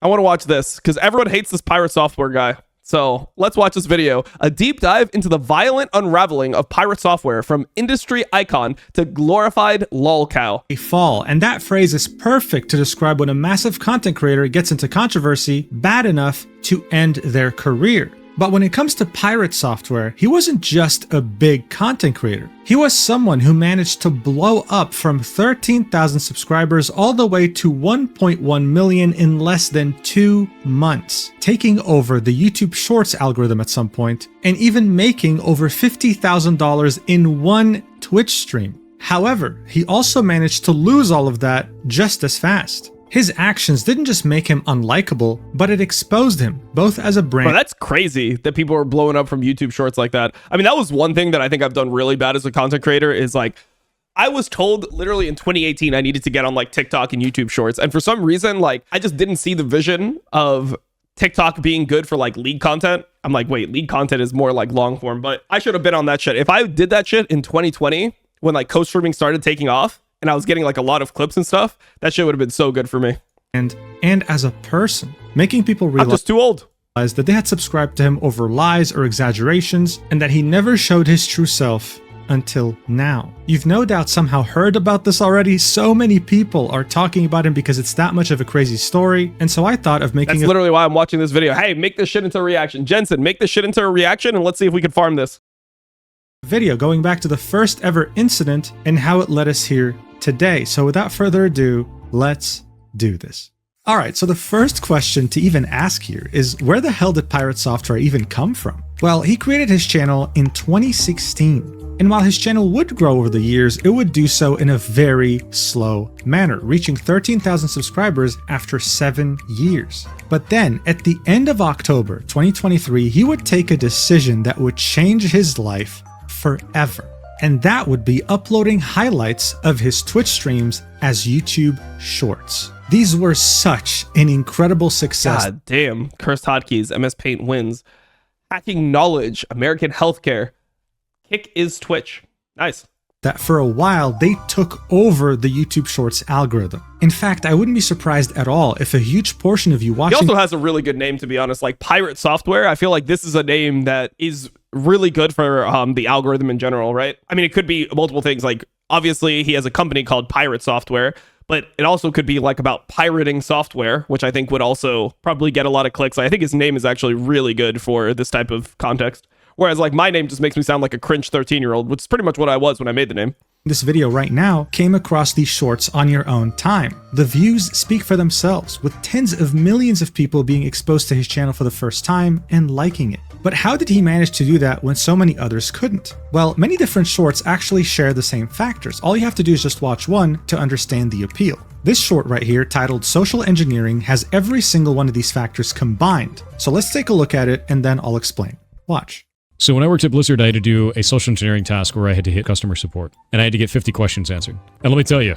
I want to watch this because everyone hates this pirate software guy. So let's watch this video. A deep dive into the violent unraveling of pirate software from industry icon to glorified lolcow. A fall, and that phrase is perfect to describe when a massive content creator gets into controversy bad enough to end their career. But when it comes to pirate software, he wasn't just a big content creator. He was someone who managed to blow up from 13,000 subscribers all the way to 1.1 million in less than 2 months, taking over the YouTube Shorts algorithm at some point, and even making over $50,000 in one Twitch stream. However, he also managed to lose all of that just as fast. His actions didn't just make him unlikable, but it exposed him, both as a brand. Bro, that's crazy that people are blowing up from YouTube Shorts like that. I mean, that was one thing that I think I've done really bad as a content creator is like, I was told literally in 2018 I needed to get on like TikTok and YouTube Shorts. And for some reason, like, I just didn't see the vision of TikTok being good for like league content. I'm like, wait, league content is more like long form, but I should have been on that shit. If I did that shit in 2020, when like co-streaming started taking off, and I was getting like a lot of clips and stuff, that shit would have been so good for me. And as a person, making people realize I'm just too old. That they had subscribed to him over lies or exaggerations, and that he never showed his true self until now. You've no doubt somehow heard about this already. So many people are talking about him because it's that much of a crazy story. And so I thought of making That's literally why I'm watching this video. Hey, make this shit into a reaction. Jensen, make this shit into a reaction and let's see if we can farm this. Video going back to the first ever incident and how it led us here today. So without further ado, let's do this. All right, so the first question to even ask here is, where the hell did pirate software even come from? Well, he created his channel in 2016. And while his channel would grow over the years, it would do so in a very slow manner, reaching 13,000 subscribers after 7 years. But then, at the end of October 2023, he would take a decision that would change his life forever. And that would be uploading highlights of his Twitch streams as YouTube Shorts. These were such an incredible success. God damn. Cursed hotkeys, MS Paint wins. Hacking knowledge, American healthcare. Kick is Twitch. Nice. That for a while, they took over the YouTube Shorts algorithm. In fact, I wouldn't be surprised at all if a huge portion of you watching... He also has a really good name, to be honest. Like Pirate Software, I feel like this is a name that is really good for the algorithm in general, right? I mean, it could be multiple things. Like, obviously, he has a company called Pirate Software, but it also could be like about pirating software, which I think would also probably get a lot of clicks. I think his name is actually really good for this type of context. Whereas like my name just makes me sound like a cringe 13-year-old, which is pretty much what I was when I made the name. This video right now came across these shorts on your own time. The views speak for themselves, with tens of millions of people being exposed to his channel for the first time and liking it. But how did he manage to do that when so many others couldn't? Well, many different shorts actually share the same factors. All you have to do is just watch one to understand the appeal. This short right here, titled Social Engineering, has every single one of these factors combined. So let's take a look at it and then I'll explain. Watch. So when I worked at Blizzard, I had to do a social engineering task where I had to hit customer support, and I had to get 50 questions answered. And let me tell you,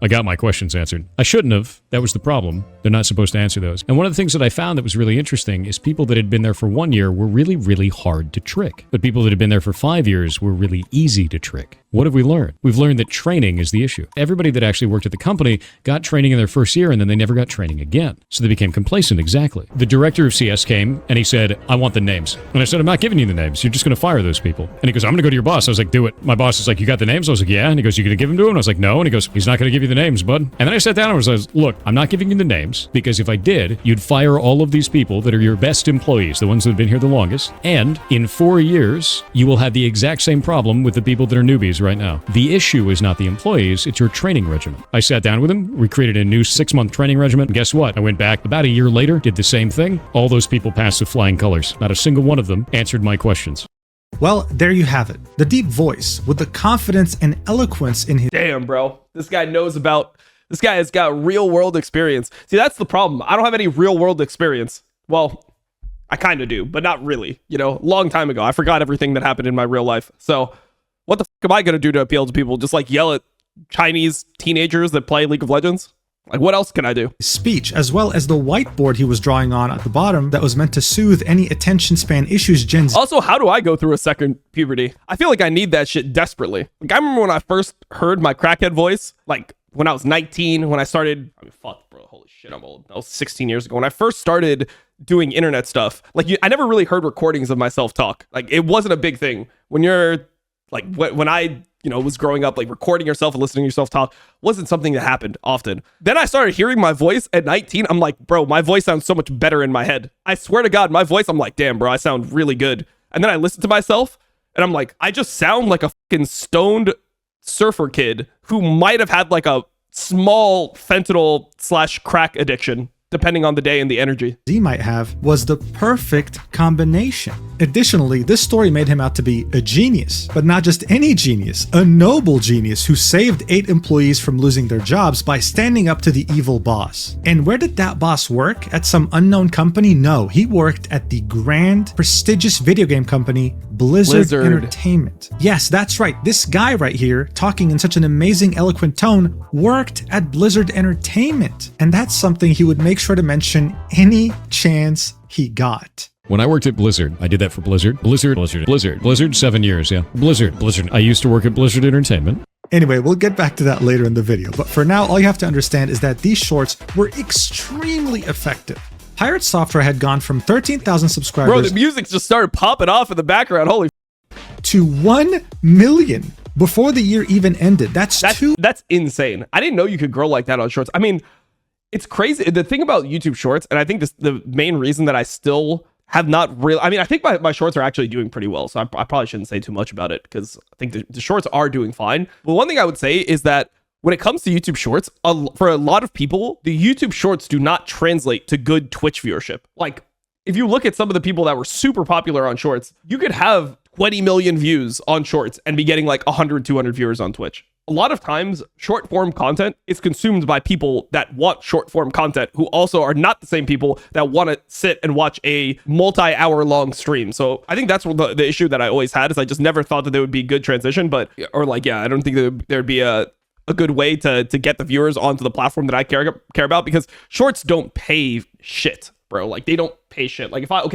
I got my questions answered. I shouldn't have. That was the problem. They're not supposed to answer those. And one of the things that I found that was really interesting is people that had been there for 1 year were really, really hard to trick. But people that had been there for 5 years were really easy to trick. What have we learned? We've learned that training is the issue. Everybody that actually worked at the company got training in their first year and then they never got training again. So they became complacent, exactly. The director of CS came and he said, I want the names. And I said, I'm not giving you the names. You're just going to fire those people. And he goes, I'm going to go to your boss. I was like, do it. My boss is like, you got the names? I was like, yeah. And he goes, you going to give them to him? I was like, no. And he goes, he's not going to give you the names, bud. And then I sat down and I was like, look, I'm not giving you the names because if I did, you'd fire all of these people that are your best employees, the ones that have been here the longest. And in 4 years, you will have the exact same problem with the people that are newbies right now. The issue is not the employees, it's your training regimen. I sat down with him, we created a new 6-month training regimen, and guess what? I went back about a year later, did the same thing. All those people passed with flying colors. Not a single one of them answered my questions. Well, there you have it. The deep voice with the confidence and eloquence in his... Damn, bro. This guy knows about... This guy has got real world experience. See, that's the problem. I don't have any real world experience. Well, I kind of do, but not really. You know, long time ago. I forgot everything that happened in my real life. So what the fuck am I going to do to appeal to people? Just like yell at Chinese teenagers that play League of Legends? Like, what else can I do? Speech, as well as the whiteboard he was drawing on at the bottom that was meant to soothe any attention span issues Gen Z. Also, how do I go through a second puberty? I feel like I need that shit desperately. Like, I remember when I first heard my crackhead voice, like when I was 19, when I started... I mean, fuck, bro, holy shit. shit, I'm old. That was 16 years ago. When I first started doing internet stuff, like I never really heard recordings of myself talk. Like it wasn't a big thing. When you're like, when I, was growing up, like recording yourself and listening to yourself talk wasn't something that happened often. Then I started hearing my voice at 19. I'm like, bro, my voice sounds so much better in my head. I swear to God, my voice, I'm like, damn, bro, I sound really good. And then I listen to myself and I'm like, I just sound like a fucking stoned surfer kid who might have had like a small fentanyl/crack addiction, depending on the day and the energy he might have, was the perfect combination. Additionally, this story made him out to be a genius, but not just any genius, a noble genius who saved 8 employees from losing their jobs by standing up to the evil boss. And where did that boss work? At some unknown company? No, he worked at the grand, prestigious video game company, Blizzard Entertainment. Yes, that's right. This guy right here, talking in such an amazing, eloquent tone, worked at Blizzard Entertainment. And that's something he would make sure to mention any chance he got. When I worked at Blizzard, I did that for Blizzard. Blizzard, 7 years, yeah. Blizzard. I used to work at Blizzard Entertainment. Anyway, we'll get back to that later in the video, but for now, all you have to understand is that these shorts were extremely effective. Pirate Software had gone from 13,000 subscribers— Bro, the music just started popping off in the background, holy to 1 million before the year even ended. That's insane. I didn't know you could grow like that on shorts. I mean, it's crazy. The thing about YouTube shorts, and I think the main reason that I still have not really, I mean, I think my shorts are actually doing pretty well, so I probably shouldn't say too much about it because I think the shorts are doing fine. But one thing I would say is that when it comes to YouTube shorts, for a lot of people, the YouTube shorts do not translate to good Twitch viewership. Like, if you look at some of the people that were super popular on shorts, you could have 20 million views on shorts and be getting like 100, 200 viewers on Twitch. A lot of times, short form content is consumed by people that want short form content who also are not the same people that want to sit and watch a multi-hour long stream. So I think that's the issue that I always had, is I just never thought that there would be good transition, I don't think there'd be a good way to get the viewers onto the platform that I care about, because shorts don't pay shit, bro. Like, they don't pay shit. Like, we'll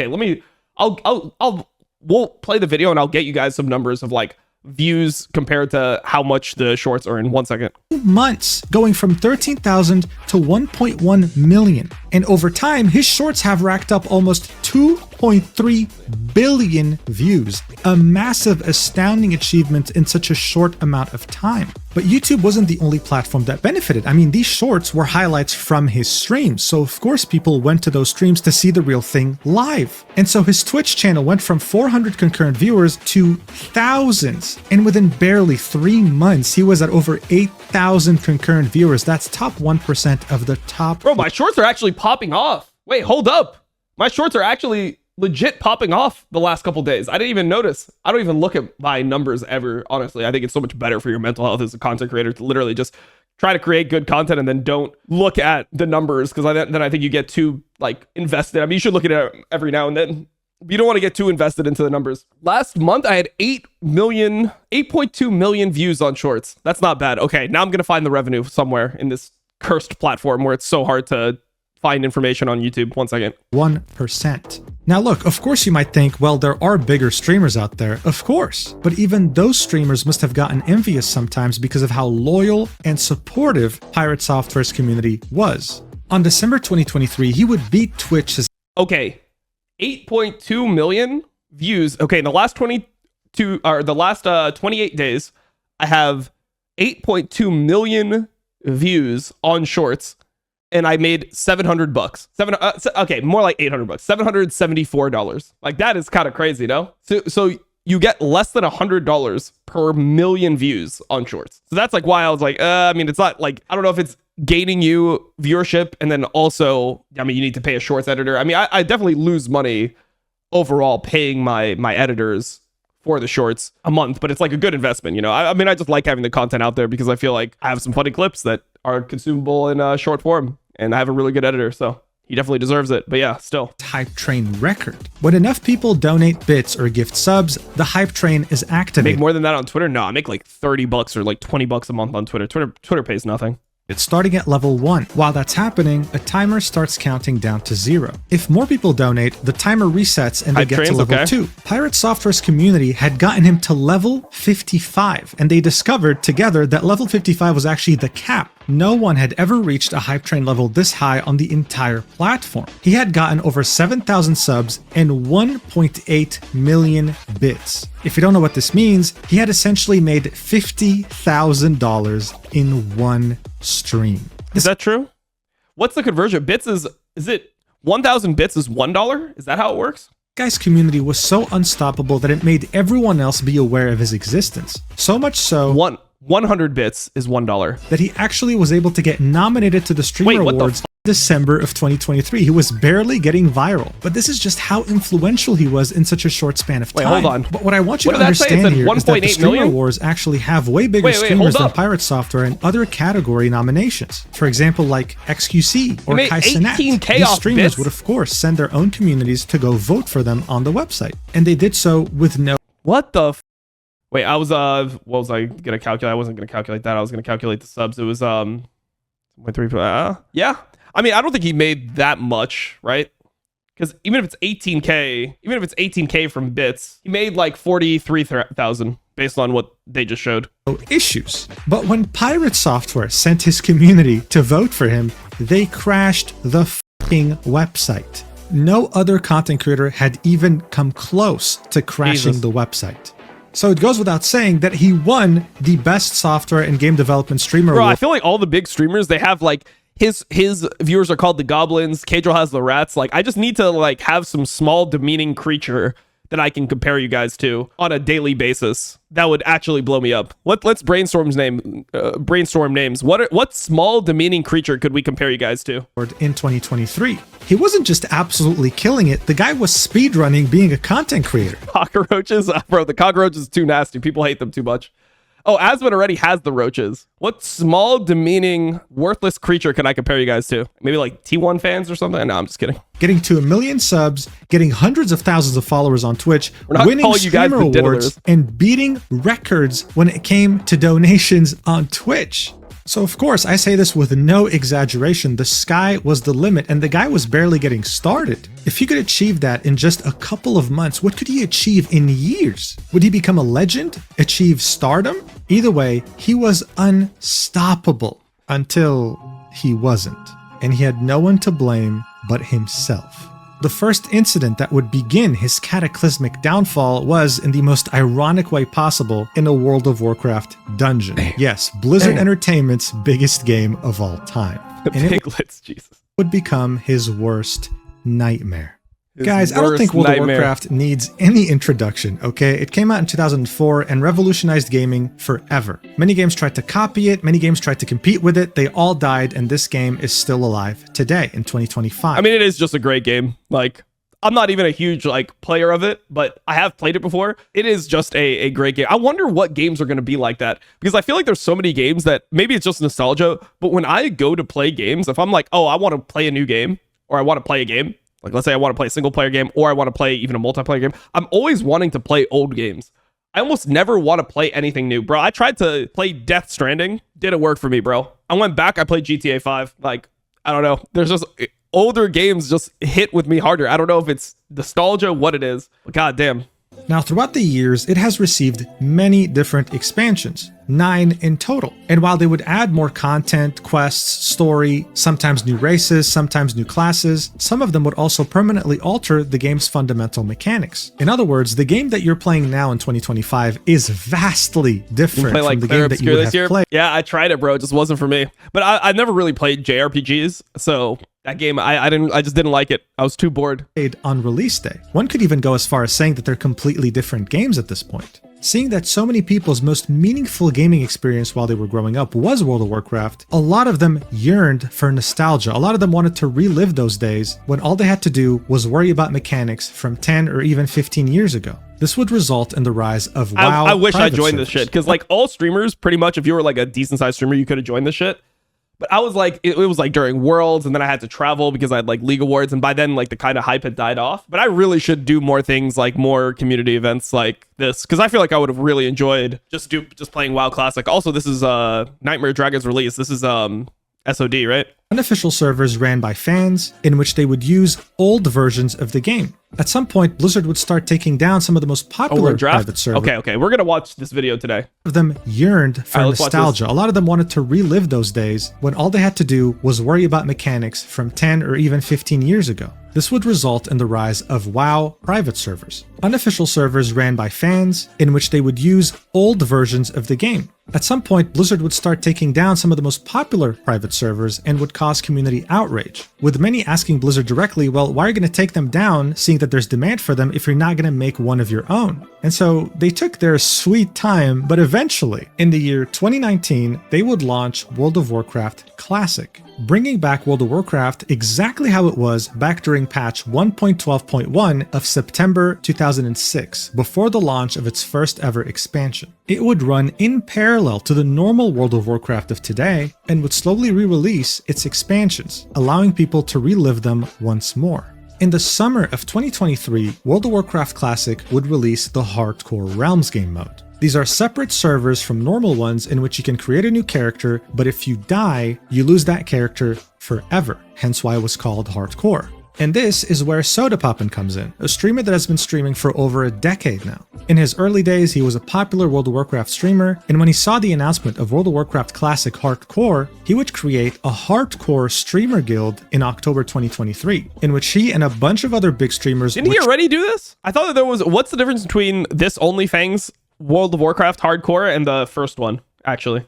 play the video and I'll get you guys some numbers of like views compared to how much the shorts are in 1 second. Months, going from 13,000 to 1.1 million. And over time, his shorts have racked up almost 2.3 billion views. A massive, astounding achievement in such a short amount of time. But YouTube wasn't the only platform that benefited. I mean, these shorts were highlights from his streams, so of course people went to those streams to see the real thing live. And so his Twitch channel went from 400 concurrent viewers to thousands. And within barely 3 months, he was at over 8,000 concurrent viewers. That's top 1% of the top. Bro, my shorts are actually popping off. Wait, hold up. My shorts are actually legit popping off the last couple days. I didn't even notice. I don't even look at my numbers ever, honestly. I think it's so much better for your mental health as a content creator to literally just try to create good content and then don't look at the numbers, because then I think you get too like invested. I mean, you should look at it every now and then. You don't want to get too invested into the numbers. Last month, I had 8.2 million views on shorts. That's not bad. Okay, now I'm going to find the revenue somewhere in this cursed platform where it's so hard to find information on YouTube. 1 second. 1%. Now look, of course you might think, well, there are bigger streamers out there, of course. But even those streamers must have gotten envious sometimes because of how loyal and supportive Pirate Software's community was. On December 2023, he would beat Twitch's— Okay, 8.2 million views. Okay, in the last 28 days, I have 8.2 million views on shorts. And I made $700. Okay, more like $800. $774. Like, that is kind of crazy, no? So you get less than $100 per million views on shorts. So that's like why I was like, I mean, it's not like, I don't know if it's gaining you viewership, and then also, I mean, you need to pay a shorts editor. I mean, I definitely lose money overall paying my editors for the shorts a month, but it's like a good investment, you know? I mean, I just like having the content out there because I feel like I have some funny clips that are consumable in short form. And I have a really good editor, so he definitely deserves it. But yeah, still. Hype train record. When enough people donate bits or gift subs, the hype train is activated. Make more than that on Twitter? No, I make like $30 or like $20 a month on Twitter. Twitter pays nothing. It's starting at level 1. While that's happening, a timer starts counting down to 0. If more people donate, the timer resets and they get to level 2. Pirate Software's community had gotten him to level 55, and they discovered together that level 55 was actually the cap. no one had ever reached a hype train level this high on the entire platform. He had gotten over 7,000 subs and 1.8 million bits. If you don't know what this means, he had essentially made $50,000 in one stream. Is that true? What's the conversion? Bits is it 1,000 bits is $1? Is that how it works? Guy's community was so unstoppable that it made everyone else be aware of his existence. So much so 100 bits is $1. that he actually was able to get nominated to the Streamer Wait, what the Awards in December of 2023. He was barely getting viral. But this is just how influential he was in such a short span of time. Wait, hold on. But what I want you What to did that say? It understand said here is that the 1.8 Streamer million? Awards actually have way bigger Wait, streamers hold than up. Pirate Software and other category nominations. For example, like XQC or made Kai Cenat. 18K These off streamers bits? would of course send their own communities to go vote for them on the website. And they did so with no What the Wait, I was what was I gonna calculate? I wasn't gonna calculate that. I was gonna calculate the subs. It was 3. Yeah. I mean, I don't think he made that much, right? Because even if it's 18K from bits, he made like 43,000 based on what they just showed. issues. But when Pirate Software sent his community to vote for him, they crashed the fucking website. No other content creator had even come close to crashing Jesus. the website. So it goes without saying that he won the best software and game development streamer Bro, I award feel like all the big streamers, they have like his viewers are called the goblins. Kadril has the rats. Like, I just need to like have some small demeaning creature that I can compare you guys to on a daily basis. That would actually blow me up. Let's brainstorm names. What small demeaning creature could we compare you guys to? in 2023. He wasn't just absolutely killing it, the guy was speedrunning being a content creator. Cockroaches? Bro, the cockroach is too nasty. People hate them too much. Oh, Asmon already has the roaches. What small, demeaning, worthless creature can I compare you guys to? Maybe like T1 fans or something? No, I'm just kidding. Getting to 1 million subs, getting hundreds of thousands of followers on Twitch, not winning calling you guys streamer the awards, diddlers. and beating records when it came to donations on Twitch. So of course, I say this with no exaggeration, the sky was the limit and the guy was barely getting started. If he could achieve that in just a couple of months, what could he achieve in years? Would he become a legend? Achieve stardom? Either way, he was unstoppable until he wasn't. And he had no one to blame but himself. The first incident that would begin his cataclysmic downfall was, in the most ironic way possible, in a World of Warcraft dungeon. Yes, Blizzard Entertainment's biggest game of all time. And it Piglets, Jesus. would become his worst nightmare. His Guys, I don't worst think World of nightmare. Warcraft needs any introduction, okay? It came out in 2004 and revolutionized gaming forever. Many games tried to copy it, many games tried to compete with it, they all died, and this game is still alive today in 2025. I mean, it is just a great game. Like, I'm not even a huge like player of it, but I have played it before. It is just a great game. I wonder what games are going to be like that, because I feel like there's so many games that maybe it's just nostalgia, but when I go to play games, if I'm like, oh, I want to play a new game, or I want to play a game, like let's say I want to play a single player game, or I want to play even a multiplayer game, I'm always wanting to play old games. I almost never want to play anything new, bro. I tried to play Death Stranding. Didn't work for me, bro. I went back. I played GTA 5. Like, I don't know. There's just older games just hit with me harder. I don't know if it's nostalgia, what it is. But God damn. Now, throughout the years, it has received many different expansions, 9 in total. And while they would add more content, quests, story, sometimes new races, sometimes new classes, some of them would also permanently alter the game's fundamental mechanics. In other words, the game that you're playing now in 2025 is vastly different Play from like the Claire game that you Obscure would this have year. played. Yeah, I tried it, bro. It just wasn't for me. But I've never really played JRPGs, so that game I just didn't like it. I was too bored. On release day. One could even go as far as saying that they're completely different games at this point. Seeing that so many people's most meaningful gaming experience while they were growing up was World of Warcraft, a lot of them yearned for nostalgia. A lot of them wanted to relive those days when all they had to do was worry about mechanics from 10 or even 15 years ago. This would result in the rise of WoW. I wish I private joined this servers. shit, because like all streamers, pretty much, if you were like a decent sized streamer, you could have joined this shit. But I was like, it was like during Worlds, and then I had to travel because I had like League Awards, and by then like the kind of hype had died off. But I really should do more things, like more community events like this, because I feel like I would have really enjoyed just playing WoW Classic. Also, this is Nightmare Dragon's release. This is SOD, right? Unofficial servers ran by fans in which they would use old versions of the game. At some point, Blizzard would start taking down some of the most popular private servers. Okay, we're gonna watch this video today. Of them yearned for nostalgia. A lot of them wanted to relive those days when all they had to do was worry about mechanics from 10 or even 15 years ago. This would result in the rise of WoW private servers. Unofficial servers ran by fans in which they would use old versions of the game. At some point, Blizzard would start taking down some of the most popular private servers and would cause community outrage, with many asking Blizzard directly, well, why are you going to take them down, seeing that there's demand for them if you're not going to make one of your own? And so they took their sweet time, but eventually, in the year 2019, they would launch World of Warcraft Classic, bringing back World of Warcraft exactly how it was back during patch 1.12.1 of September 2006, before the launch of its first ever expansion. It would run in parallel to the normal World of Warcraft of today and would slowly re-release its expansions, allowing people to relive them once more. In the summer of 2023, World of Warcraft Classic would release the Hardcore Realms game mode. These are separate servers from normal ones in which you can create a new character, but if you die, you lose that character forever, hence why it was called Hardcore. And this is where Sodapoppin comes in, a streamer that has been streaming for over a decade now. In his early days, he was a popular World of Warcraft streamer, and when he saw the announcement of World of Warcraft Classic Hardcore, he would create a Hardcore streamer guild in October 2023, in which he and a bunch of other big streamers— Didn't he already do this? I thought that there was— what's the difference between this OnlyFans World of Warcraft Hardcore and the first one, actually?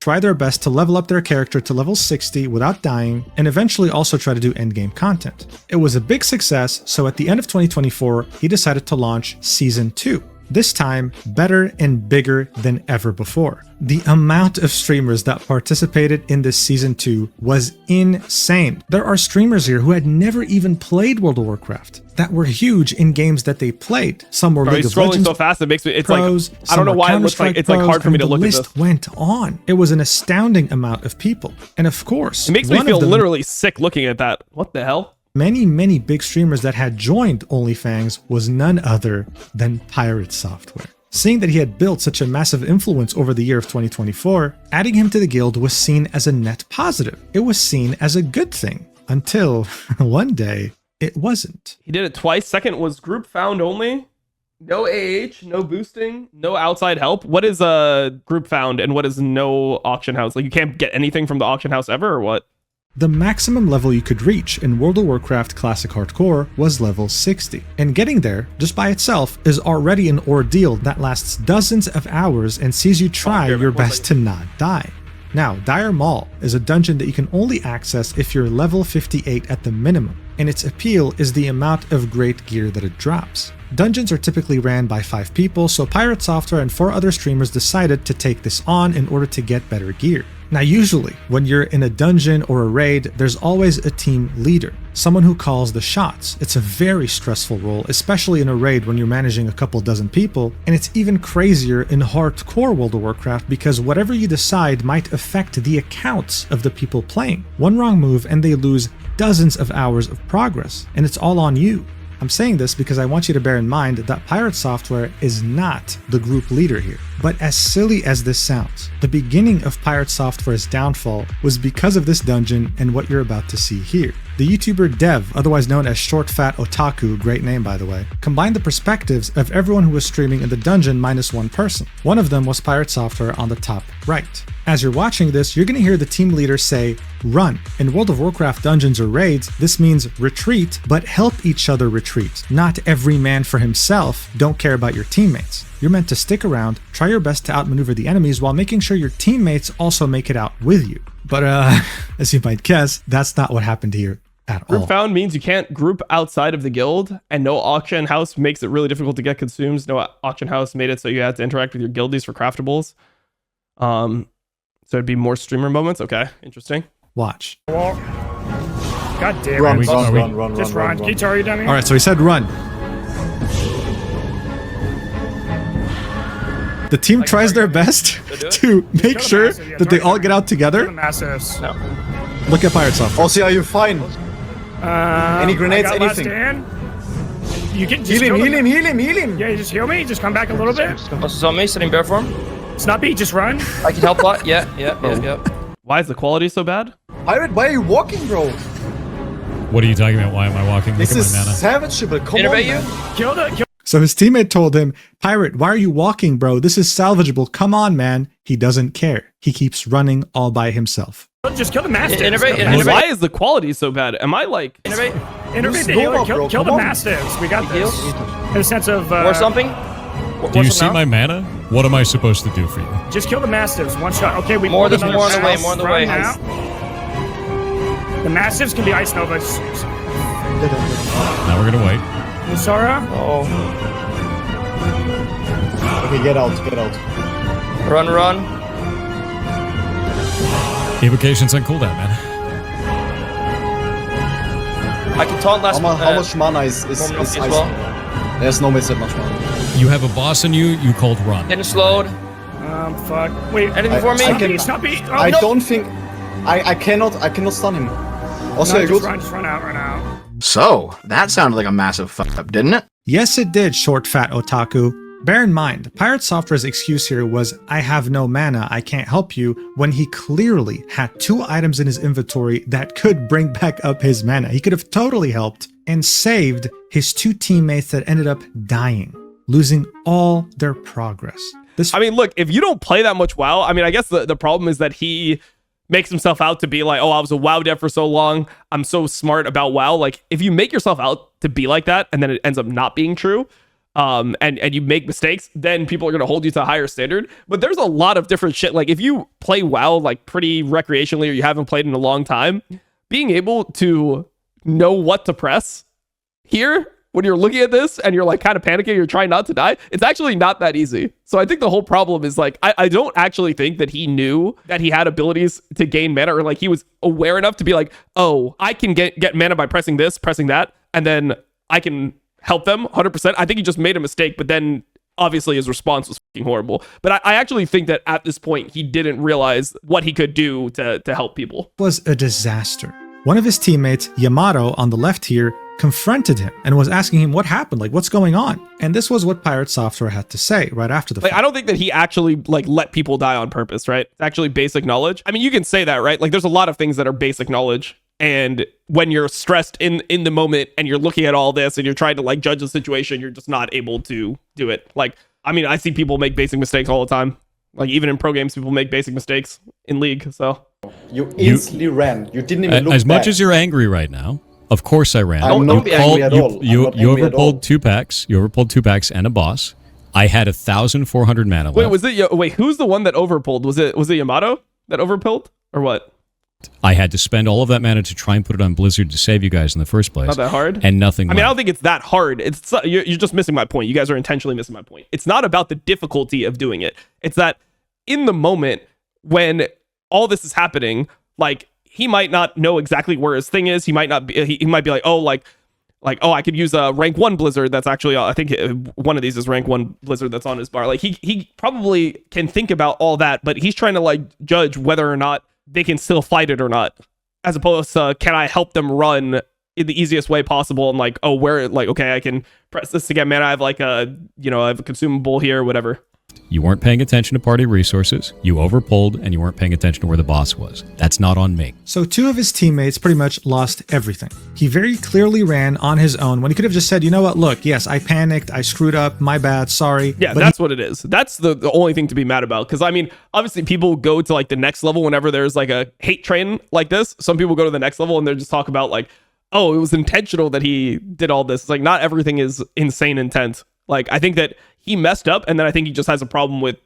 Try their best to level up their character to level 60 without dying, and eventually also try to do endgame content. It was a big success, so at the end of 2024, he decided to launch Season 2. This time, better and bigger than ever before. The amount of streamers that participated in this Season 2 was insane. There are streamers here who had never even played World of Warcraft that were huge in games that they played. Some were League of Legends so fast, it makes me— it's pros, like, I don't know why it looks like it's like hard for me to look at this. The list went on. It was an astounding amount of people. And of course, it makes me feel literally sick looking at that. What the hell? Many big streamers that had joined OnlyFans was none other than Pirate Software. Seeing that he had built such a massive influence over the year of 2024, adding him to the guild was seen as a net positive. It was seen as a good thing, until one day it wasn't. He did it twice. Second was group found only. No AH, no boosting, no outside help. What is a group found and what is no auction house? Like, you can't get anything from the auction house ever, or what? The maximum level you could reach in World of Warcraft Classic Hardcore was level 60, and getting there, just by itself, is already an ordeal that lasts dozens of hours and sees you try your best to not die. Now, Dire Maul is a dungeon that you can only access if you're level 58 at the minimum, and its appeal is the amount of great gear that it drops. Dungeons are typically ran by 5 people, so Pirate Software and 4 other streamers decided to take this on in order to get better gear. Now, usually, when you're in a dungeon or a raid, there's always a team leader, someone who calls the shots. It's a very stressful role, especially in a raid when you're managing a couple dozen people, and it's even crazier in hardcore World of Warcraft because whatever you decide might affect the accounts of the people playing. One wrong move and they lose dozens of hours of progress, and it's all on you. I'm saying this because I want you to bear in mind that Pirate Software is not the group leader here. But as silly as this sounds, the beginning of Pirate Software's downfall was because of this dungeon and what you're about to see here. The YouTuber Dev, otherwise known as Short Fat Otaku, great name by the way, combined the perspectives of everyone who was streaming in the dungeon minus one person. One of them was Pirate Software on the top right. As you're watching this, you're going to hear the team leader say, "Run." In World of Warcraft dungeons or raids, this means retreat, but help each other retreat. Not every man for himself, don't care about your teammates. You're meant to stick around, try your best to outmaneuver the enemies while making sure your teammates also make it out with you. But as you might guess, that's not what happened here at all. Group found means you can't group outside of the guild, and no auction house makes it really difficult to get consumes. No auction house made it so you had to interact with your guildies for craftables. So it'd be more streamer moments. Okay, interesting. Watch. God damn it. Run. Just run. Guitar, are you dummy? All right, so he said run. The team tries their best to make sure that they all get out together. Massives. No. Look at Pirate Software. Also, are you fine? Any grenades, anything? You can just Heal him. Yeah, you just heal me. Just come back a little bit. What's on me? Sitting bear form. Snappy, just run. I can help a lot. Yeah. Why is the quality so bad? Pirate, why are you walking, bro? What are you talking about? Why am I walking? This Look is at my mana. savageable. Come on, man. Kill So his teammate told him, Pirate, why are you walking, bro? This is salvageable. Come on, man. He doesn't care. He keeps running all by himself. Just kill the mastiffs. And why is the quality so bad? Am I like Innovate Use the healer. Nova, bro. Kill the Come on. mastiffs. We got this. In a sense of Or something? Do you see my mana? What am I supposed to do for you? Just kill the mastiffs. One shot. Okay, we More, pulled there's another more on the way, house more on the right way. now. The mastiffs can be Ice Novas. Now we're gonna wait. Musara? Oh. Okay, get out, get out. Run. Evocation's on cooldown, man. I can taunt last How much mana is as ice? well. There's no that much mana. You have a boss in you called run. Getting slowed. Fuck. Wait, Anything for me? I can- Snuppy. Oh, I no. don't think... I cannot stun him. Also, No, good. just run out. So, that sounded like a massive fuck up, didn't it? Yes, it did, short fat otaku. Bear in mind, Pirate Software's excuse here was, I have no mana, I can't help you, when he clearly had 2 items in his inventory that could bring back up his mana. He could have totally helped and saved his 2 teammates that ended up dying, losing all their progress. I mean, look, if you don't play that much WoW, I mean, I guess the problem is that he makes himself out to be like, oh, I was a WoW dev for so long, I'm so smart about WoW. Like, if you make yourself out to be like that and then it ends up not being true, and you make mistakes, then people are going to hold you to a higher standard. But there's a lot of different shit. Like, if you play WoW like pretty recreationally, or you haven't played in a long time, being able to know what to press here when you're looking at this and you're like kind of panicking, you're trying not to die, it's actually not that easy. So I think the whole problem is like, I don't actually think that he knew that he had abilities to gain mana, or like he was aware enough to be like, oh, I can get mana by pressing this, pressing that, and then I can help them 100%. I think he just made a mistake, but then obviously his response was fucking horrible. But I actually think that at this point, he didn't realize what he could do to help people. It was a disaster. One of his teammates, Yamato, on the left here, confronted him and was asking him what happened, like what's going on. And this was what Pirate Software had to say right after the Like, fact. I don't think that he actually like let people die on purpose, right? It's actually basic knowledge. I mean, you can say that, right? Like, there's a lot of things that are basic knowledge. And when you're stressed in the moment and you're looking at all this and you're trying to like judge the situation, you're just not able to do it. Like, I mean, I see people make basic mistakes all the time. Like, even in pro games, people make basic mistakes in League. So You instantly ran. You didn't even look As much back. as you're angry right now, of course I ran. Don't be angry at all. I'm You not angry at all. overpulled 2 packs. You overpulled 2 packs and a boss. I had 1,400 mana left. wait, who's the one that overpulled? Was it Yamato that overpulled or what? I had to spend all of that mana to try and put it on Blizzard to save you guys in the first place. Not that hard. And nothing. I mean, I left. don't think it's that hard. You're just missing my point. You guys are intentionally missing my point. It's not about the difficulty of doing it. It's that in the moment when all this is happening, like, he might not know exactly where his thing is. He might not be. He might be like, oh, oh, I could use a rank 1 Blizzard. That's actually, I think one of these is rank 1 Blizzard that's on his bar. Like, he probably can think about all that, but he's trying to like judge whether or not they can still fight it or not, as opposed to, can I help them run in the easiest way possible? And like, oh, where, like, okay, I can press this to get mana. I have like I have a consumable here, whatever. You weren't paying attention to party resources, you overpulled, and you weren't paying attention to where the boss was. That's not on me. So 2 of his teammates pretty much lost everything. He very clearly ran on his own when he could have just said, you know what, look, yes, I panicked, I screwed up, my bad, sorry. Yeah, But that's what it is. That's the only thing to be mad about. Because, I mean, obviously people go to like the next level whenever there's like a hate train like this. Some people go to the next level and they just talk about like, oh, it was intentional that he did all this. It's like, not everything is insane intent. Like, I think that he messed up, and then I think he just has a problem with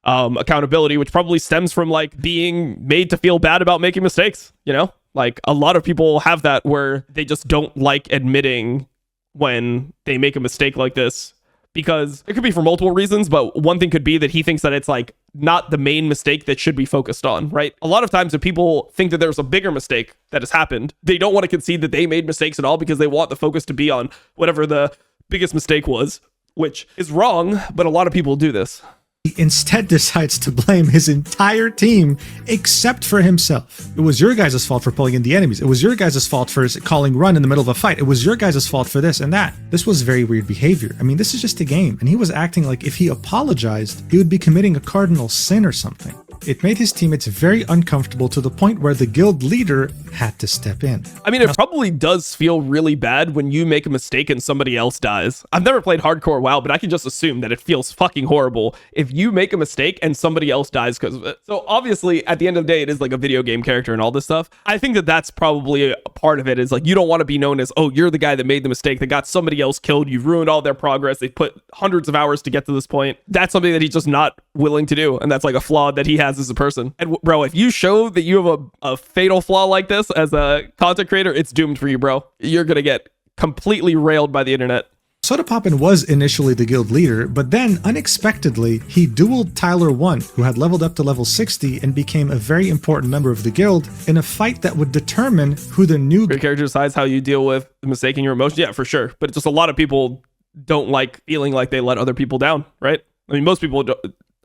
accountability, which probably stems from like being made to feel bad about making mistakes. You know, like a lot of people have that where they just don't like admitting when they make a mistake like this, because it could be for multiple reasons, but one thing could be that he thinks that it's like not the main mistake that should be focused on, right? A lot of times if people think that there's a bigger mistake that has happened, they don't want to concede that they made mistakes at all because they want the focus to be on whatever the biggest mistake was, which is wrong, but a lot of people do this. he instead decides to blame his entire team except for himself. It was your guys' fault for pulling in the enemies. It was your guys' fault for calling run in the middle of a fight. It was your guys' fault for this and that. This was very weird behavior. I mean, this is just a game, and he was acting like if he apologized, he would be committing a cardinal sin or something. It made his teammates very uncomfortable to the point where the guild leader had to step in. I mean, it probably does feel really bad when you make a mistake and somebody else dies. I've never played hardcore WoW, but I can just assume that it feels fucking horrible if you make a mistake and somebody else dies because of it. So obviously, at the end of the day, it is like a video game character and all this stuff. I think that that's probably a part of it, is like, you don't want to be known as, oh, you're the guy that made the mistake that got somebody else killed. You've ruined all their progress. They've put hundreds of hours to get to this point. That's something that he's just not willing to do. And that's like a flaw that he has as a person. And bro, if you show that you have a fatal flaw like this as a content creator, it's doomed for you, bro. You're going to get completely railed by the internet. Sodapoppin was initially the guild leader, but then, unexpectedly, he dueled Tyler 1, who had leveled up to level 60 and became a very important member of the guild in a fight that would determine who the new... Your character decides how you deal with mistaking your emotions. Yeah, for sure. But just a lot of people don't like feeling like they let other people down, right? I mean, most people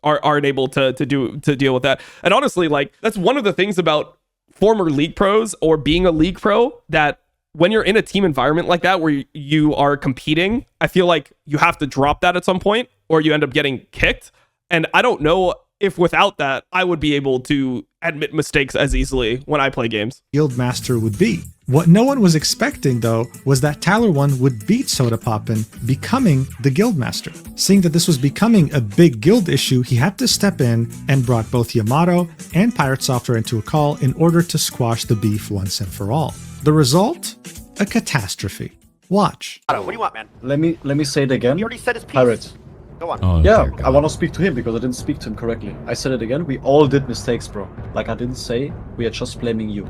aren't able to deal with that. And honestly, like, that's one of the things about former league pros or being a league pro, that when you're in a team environment like that where you are competing, I feel like you have to drop that at some point or you end up getting kicked. And I don't know if without that, I would be able to admit mistakes as easily when I play games. Guild master would be. What no one was expecting, though, was that Tyler 1 would beat Sodapoppin, becoming the guild master. Seeing that this was becoming a big guild issue, he had to step in and brought both Yamato and Pirate Software into a call in order to squash the beef once and for all. The result? A catastrophe. Watch. What do you want, man? Let me say it again. He already said his piece. Pirate. Go on. Oh, Yeah, dear God. I want to speak to him because I didn't speak to him correctly. I said it again. We all did mistakes, bro. Like I didn't say, we are just blaming you.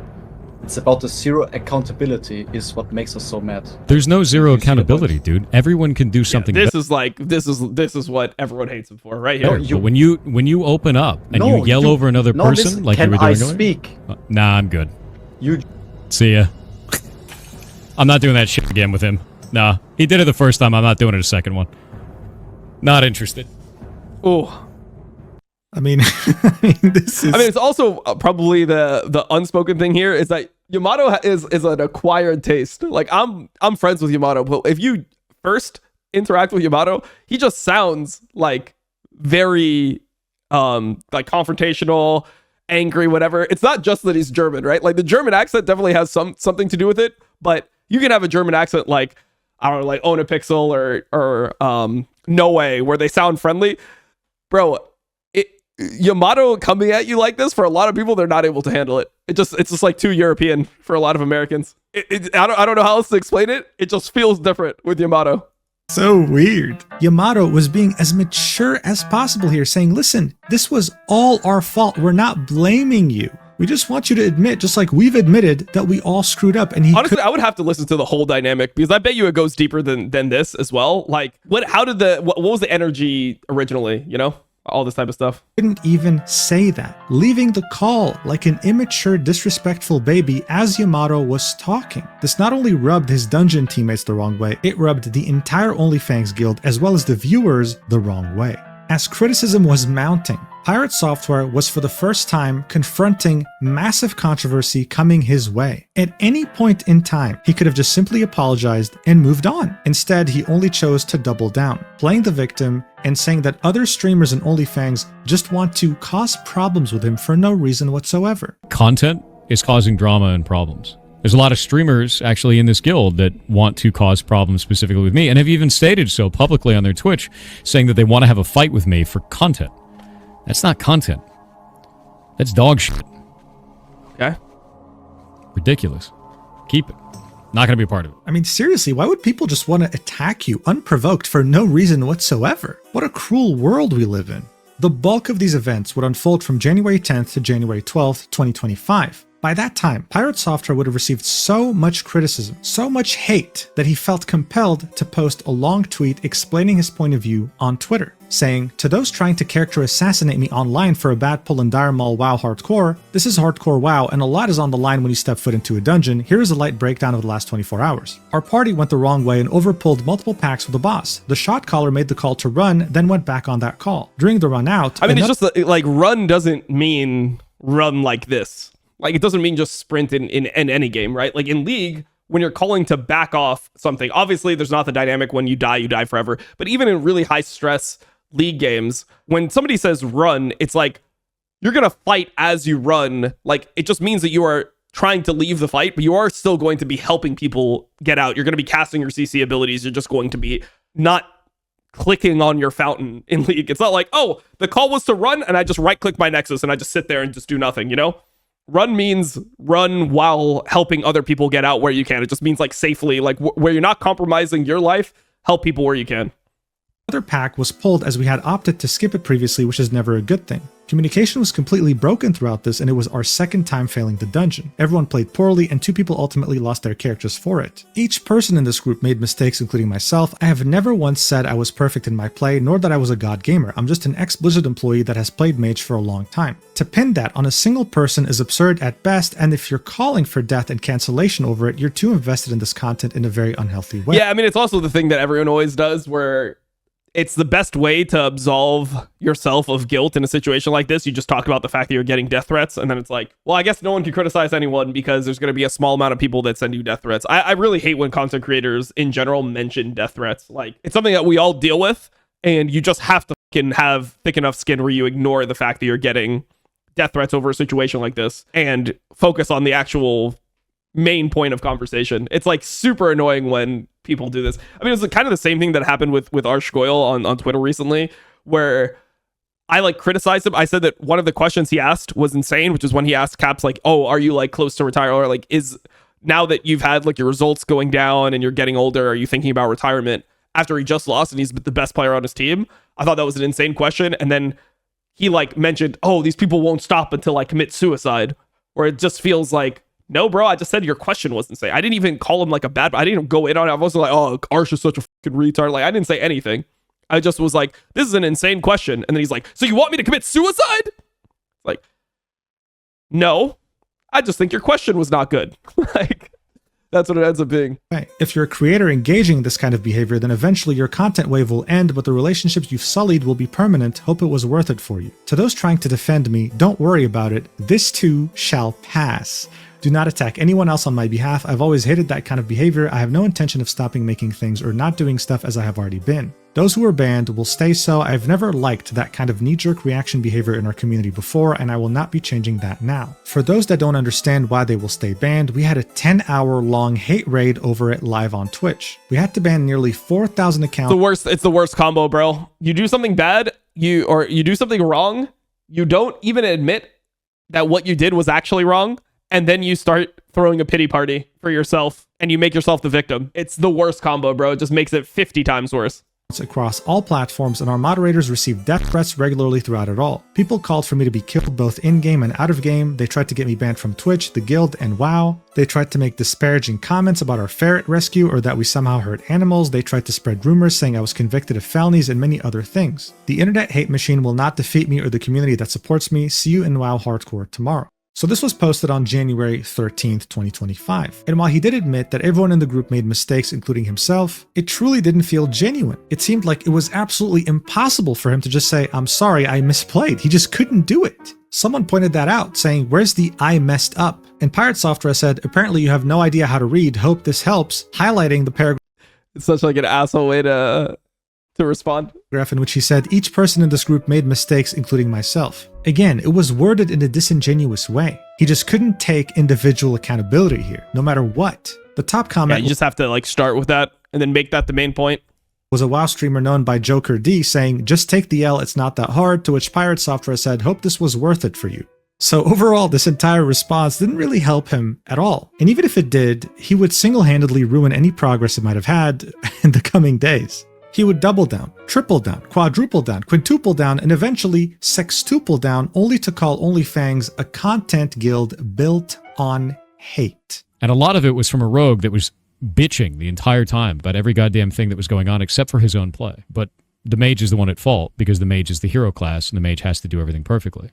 It's about the zero accountability is what makes us so mad. There's no zero accountability, dude. Everyone can do something. This is what everyone hates him for right here. But when you open up and you yell over another person listen, like you were can doing I speak? nah, I'm good. You See ya. I'm not doing that shit again with him. Nah, he did it the first time. I'm not doing it a second one. Not interested. Oh. I mean, it's also probably the unspoken thing here is that Yamato is an acquired taste. Like I'm friends with Yamato, but if you first interact with Yamato, he just sounds like very like confrontational, angry, whatever. It's not just that he's German, right? Like the German accent definitely has something to do with it, but you can have a German accent like, I don't know, like Own a Pixel or No Way, where they sound friendly. Bro, Yamato coming at you like this, for a lot of people, they're not able to handle it. It's just like too European for a lot of Americans. I don't know how else to explain it. It just feels different with Yamato. so weird. Yamato was being as mature as possible here, saying, listen, this was all our fault. We're not blaming you. We just want you to admit, just like we've admitted, that we all screwed up. And Honestly, I would have to listen to the whole dynamic because I bet you it goes deeper than this as well. Like, what was the energy originally, you know? All this type of stuff. couldn't even say that, leaving the call like an immature, disrespectful baby as Yamato was talking. This not only rubbed his dungeon teammates the wrong way, it rubbed the entire OnlyFans guild as well as the viewers the wrong way. As criticism was mounting, Pirate Software was for the first time confronting massive controversy coming his way. At any point in time, he could have just simply apologized and moved on. Instead, he only chose to double down, playing the victim and saying that other streamers in OnlyFans just want to cause problems with him for no reason whatsoever. Content is causing drama and problems. There's a lot of streamers actually in this guild that want to cause problems specifically with me and have even stated so publicly on their Twitch, saying that they want to have a fight with me for content. That's not content. That's dog shit. Okay. Ridiculous. Keep it. Not going to be a part of it. I mean, seriously, why would people just want to attack you unprovoked for no reason whatsoever? What a cruel world we live in. The bulk of these events would unfold from January 10th to January 12th, 2025. By that time, Pirate Software would have received so much criticism, so much hate, that he felt compelled to post a long tweet explaining his point of view on Twitter, saying, "To those trying to character assassinate me online for a bad pull in Dire Maul WoW Hardcore, this is Hardcore WoW and a lot is on the line when you step foot into a dungeon. Here is a light breakdown of the last 24 hours. Our party went the wrong way and overpulled multiple packs with the boss. The shot caller made the call to run, then went back on that call. During the run out..." I mean, it's just like run doesn't mean run like this. Like, it doesn't mean just sprint in any game, right? Like in League, when you're calling to back off something, obviously there's not the dynamic when you die forever. But even in really high stress League games, when somebody says run, it's like you're going to fight as you run. Like, it just means that you are trying to leave the fight, but you are still going to be helping people get out. You're going to be casting your CC abilities. You're just going to be not clicking on your fountain in League. It's not like, oh, the call was to run and I just right click my Nexus and I just sit there and just do nothing, you know? Run means run while helping other people get out where you can. It just means like safely, like where you're not compromising your life, help people where you can. Other pack was pulled as we had opted to skip it previously, which is never a good thing. Communication was completely broken throughout this, and it was our second time failing the dungeon. Everyone played poorly, and 2 people ultimately lost their characters for it. Each person in this group made mistakes, including myself. I have never once said I was perfect in my play, nor that I was a god gamer. I'm just an ex-Blizzard employee that has played Mage for a long time. To pin that on a single person is absurd at best, and if you're calling for death and cancellation over it, you're too invested in this content in a very unhealthy way. Yeah, I mean, it's also the thing that everyone always does where it's the best way to absolve yourself of guilt in a situation like this. You just talk about the fact that you're getting death threats, and then it's like, well, I guess no one can criticize anyone because there's going to be a small amount of people that send you death threats. I really hate when content creators in general mention death threats. Like, it's something that we all deal with, and you just have to fucking have thick enough skin where you ignore the fact that you're getting death threats over a situation like this and focus on the actual main point of conversation. It's like super annoying when people do this. I mean, it's kind of the same thing that happened with Arshgoyle on Twitter recently, where I like criticized him. I said that one of the questions he asked was insane, which is when he asked Caps like, oh, are you like close to retire, or like, is now that you've had like your results going down and you're getting older, are you thinking about retirement, after he just lost and he's the best player on his team? I thought that was an insane question. And then he like mentioned, oh, these people won't stop until I commit suicide, where it just feels like, no, bro, I just said your question was insane. I didn't even call him like a bad, I didn't even go in on it. I wasn't like, oh, Arsh is such a fucking retard. Like, I didn't say anything. I just was like, this is an insane question. And then he's like, so you want me to commit suicide? Like, no, I just think your question was not good. Like, that's what it ends up being. Right. If you're a creator engaging in this kind of behavior, then eventually your content wave will end, but the relationships you've sullied will be permanent. Hope it was worth it for you. To those trying to defend me, don't worry about it. This too shall pass. Do not attack anyone else on my behalf. I've always hated that kind of behavior. I have no intention of stopping making things or not doing stuff as I have already been. Those who are banned will stay so. I've never liked that kind of knee-jerk reaction behavior in our community before, and I will not be changing that now. For those that don't understand why they will stay banned, we had a 10-hour-long hate raid over it live on Twitch. We had to ban nearly 4,000 accounts. It's the worst combo, bro. You do something bad, you do something wrong, you don't even admit that what you did was actually wrong, and then you start throwing a pity party for yourself and you make yourself the victim. It's the worst combo, bro. It just makes it 50 times worse. Across all platforms, and our moderators received death threats regularly throughout it all. People called for me to be killed both in-game and out of game. They tried to get me banned from Twitch, the guild, and WoW. They tried to make disparaging comments about our ferret rescue or that we somehow hurt animals. They tried to spread rumors saying I was convicted of felonies and many other things. The internet hate machine will not defeat me or the community that supports me. See you in WoW Hardcore tomorrow. So this was posted on January 13th, 2025. And while he did admit that everyone in the group made mistakes, including himself, it truly didn't feel genuine. It seemed like it was absolutely impossible for him to just say, I'm sorry, I misplayed. He just couldn't do it. Someone pointed that out, saying, where's the I messed up? And Pirate Software said, apparently you have no idea how to read. Hope this helps, highlighting the paragraph. It's such like an asshole way to respond. In which he said, each person in this group made mistakes, including myself. Again, it was worded in a disingenuous way. He just couldn't take individual accountability here, no matter what. The top comment— yeah, you just have to like start with that and then make that the main point. —was a WoW streamer known by Joker D saying, just take the L, it's not that hard, to which Pirate Software said, hope this was worth it for you. So overall, this entire response didn't really help him at all. And even if it did, he would single-handedly ruin any progress it might have had in the coming days. He would double down, triple down, quadruple down, quintuple down, and eventually sextuple down, only to call OnlyFans a content guild built on hate. And a lot of it was from a rogue that was bitching the entire time about every goddamn thing that was going on except for his own play. But the mage is the one at fault because the mage is the hero class and the mage has to do everything perfectly.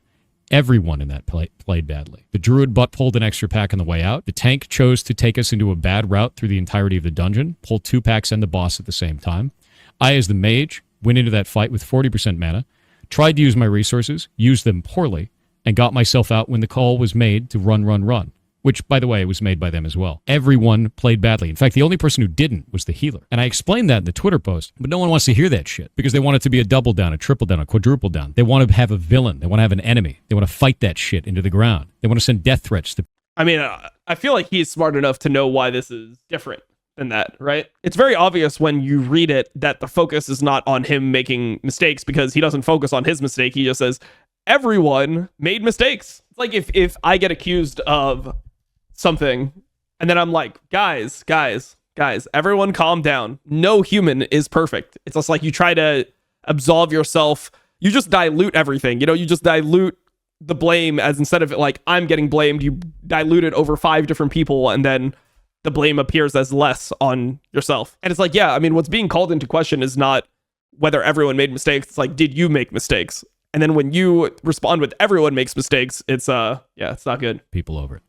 Everyone in that played badly. The druid butt pulled an extra pack on the way out. The tank chose to take us into a bad route through the entirety of the dungeon, pulled 2 packs and the boss at the same time. I, as the mage, went into that fight with 40% mana, tried to use my resources, used them poorly, and got myself out when the call was made to run. which, by the way, was made by them as well. Everyone played badly. In fact, the only person who didn't was the healer. And I explained that in the Twitter post, but no one wants to hear that shit because they want it to be a double down, a triple down, a quadruple down. They want to have a villain. They want to have an enemy. They want to fight that shit into the ground. They want to send death threats to... I mean, I feel like he's smart enough to know why this is different than that, right? It's very obvious when you read it that the focus is not on him making mistakes because he doesn't focus on his mistake. He just says, everyone made mistakes. It's like if I get accused of something and then I'm like, guys, everyone calm down. No human is perfect. It's just like you try to absolve yourself. You just dilute everything. You know, you just dilute the blame as instead of it like I'm getting blamed, you dilute it over 5 different people and then the blame appears as less on yourself. And it's like, yeah, I mean, what's being called into question is not whether everyone made mistakes. It's like, did you make mistakes? And then when you respond with everyone makes mistakes, it's it's not good. People over it.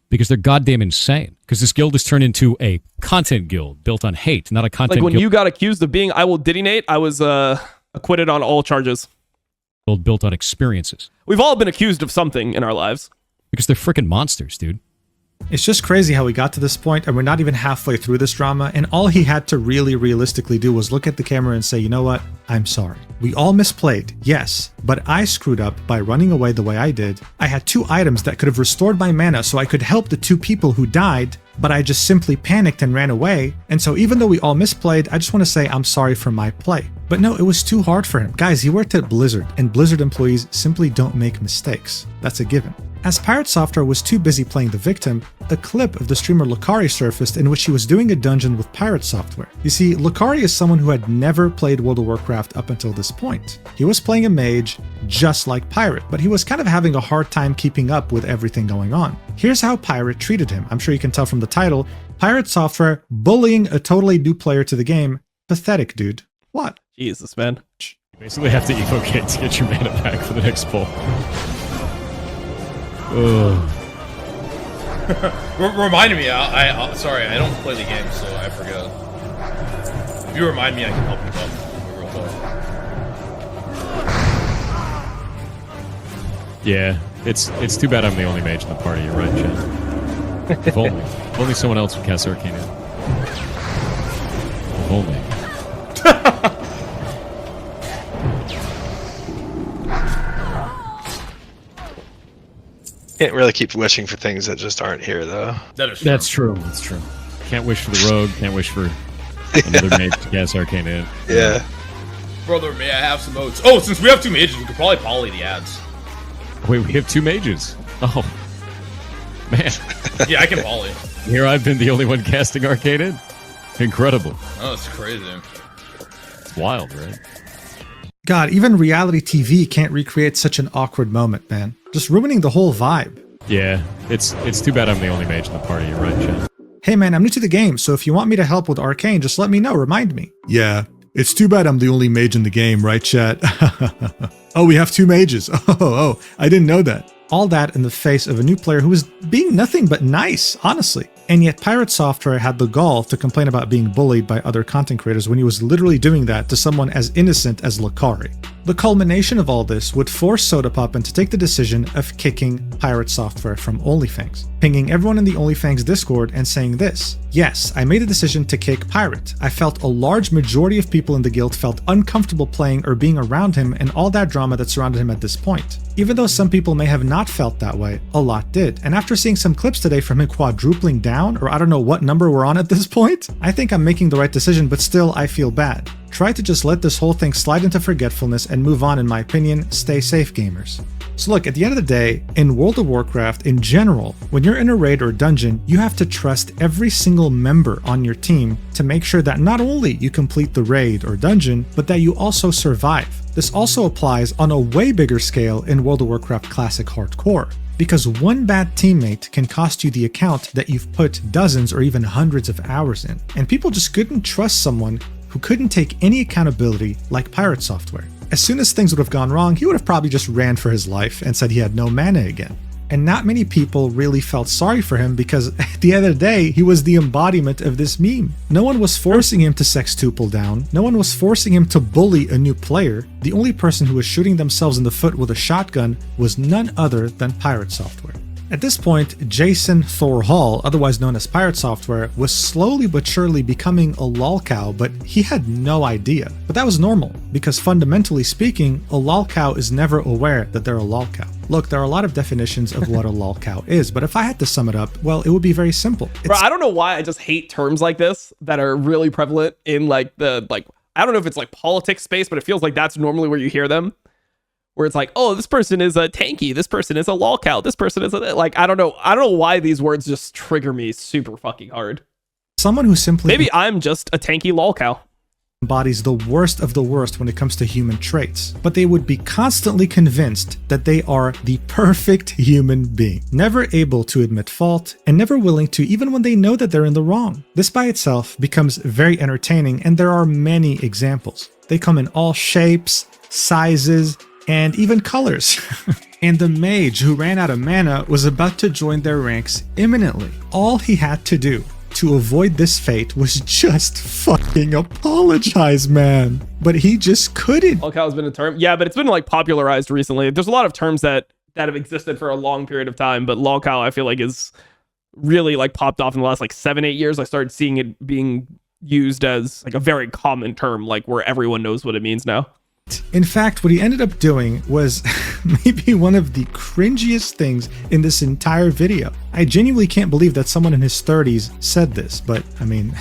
Because they're goddamn insane. Because this guild has turned into a content guild built on hate, not a content guild. Like when guild you got accused of being IWillDominate, I was acquitted on all charges. Built on experiences. We've all been accused of something in our lives. Because they're freaking monsters, dude. It's just crazy how we got to this point and we're not even halfway through this drama, and all he had to really realistically do was look at the camera and say, you know what, I'm sorry. We all misplayed, yes, but I screwed up by running away the way I did. I had 2 items that could have restored my mana so I could help the 2 people who died, but I just simply panicked and ran away. And so even though we all misplayed, I just want to say I'm sorry for my play. But no, it was too hard for him. Guys, he worked at Blizzard, and Blizzard employees simply don't make mistakes. That's a given. As Pirate Software was too busy playing the victim, a clip of the streamer Lucari surfaced in which he was doing a dungeon with Pirate Software. You see, Lucari is someone who had never played World of Warcraft up until this point. He was playing a mage, just like Pirate, but he was kind of having a hard time keeping up with everything going on. Here's how Pirate treated him. I'm sure you can tell from the title. Pirate Software bullying a totally new player to the game. Pathetic, dude. What? Jesus, man. You basically have to evocate to get your mana back for the next pull. Reminded me, I sorry, I don't play the game, so I forgot. If you remind me, I can help you up real quick. Yeah, it's too bad I'm the only mage in the party. You're right, Chad. If only someone else would cast Arcane. If only. Can't really keep wishing for things that just aren't here, though. That's true. That's true. Can't wish for the rogue. Can't wish for another mage to cast Arcane in. Yeah. Brother, may I have some oats? Oh, since we have 2 mages, we could probably poly the ads. Wait, we have 2 mages. Oh, man. Yeah, I can poly. Here I've been the only one casting Arcane in. Incredible. Oh, that's crazy. It's wild, right? God, even reality TV can't recreate such an awkward moment, man. Just ruining the whole vibe. Yeah, it's too bad I'm the only mage in the party. You're right, Chad. Hey man, I'm new to the game, so if you want me to help with Arcane, just let me know, remind me. Yeah, it's too bad I'm the only mage in the game, right chat? Oh, we have 2 mages. Oh, I didn't know that. All that in the face of a new player who was being nothing but nice, honestly. And yet Pirate Software had the gall to complain about being bullied by other content creators when he was literally doing that to someone as innocent as Lucari. The culmination of all this would force Sodapoppin to take the decision of kicking Pirate Software from OnlyFans, pinging everyone in the OnlyFans Discord and saying this: yes, I made a decision to kick Pirate. I felt a large majority of people in the guild felt uncomfortable playing or being around him and all that drama that surrounded him at this point. Even though some people may have not felt that way, a lot did. And after seeing some clips today from him quadrupling down, or I don't know what number we're on at this point, I think I'm making the right decision, but still I feel bad. Try to just let this whole thing slide into forgetfulness and move on, in my opinion. Stay safe, gamers. So look, at the end of the day, in World of Warcraft in general, when you're in a raid or dungeon, you have to trust every single member on your team to make sure that not only you complete the raid or dungeon, but that you also survive. This also applies on a way bigger scale in World of Warcraft Classic Hardcore, because one bad teammate can cost you the account that you've put dozens or even hundreds of hours in. And people just couldn't trust someone who couldn't take any accountability like Pirate Software. As soon as things would have gone wrong, he would have probably just ran for his life and said he had no mana again. And not many people really felt sorry for him because at the end of the day, he was the embodiment of this meme. No one was forcing him to sextuple down. No one was forcing him to bully a new player. The only person who was shooting themselves in the foot with a shotgun was none other than Pirate Software. At this point, Jason Thor Hall, otherwise known as Pirate Software, was slowly but surely becoming a lolcow, but he had no idea. But that was normal, because fundamentally speaking, a lolcow is never aware that they're a lolcow. Look, there are a lot of definitions of what a lolcow is, but if I had to sum it up, well, it would be very simple. Bro, I don't know why I just hate terms like this that are really prevalent in like the, I don't know if it's like politics space, but it feels like that's normally where you hear them. Where it's like, oh, this person is a tanky, this person is a lolcow, this person is a, like, I don't know why these words just trigger me super fucking hard. Someone who simply maybe I'm just a tanky lolcow. Embodies the worst of the worst when it comes to human traits, but they would be constantly convinced that they are the perfect human being, never able to admit fault and never willing to, even when they know that they're in the wrong. This by itself becomes very entertaining, and there are many examples. They come in all shapes, sizes, and even colors. And the mage who ran out of mana was about to join their ranks imminently. All he had to do to avoid this fate was just fucking apologize, man. But he just couldn't. Lolcow has been a term. Yeah, but it's been like popularized recently. There's a lot of terms that have existed for a long period of time, but lolcow I feel like is really like popped off in the last like 7-8 years. I started seeing it being used as like a very common term, like where everyone knows what it means now. In fact, what he ended up doing was maybe one of the cringiest things in this entire video. I genuinely can't believe that someone in his 30s said this, but I mean,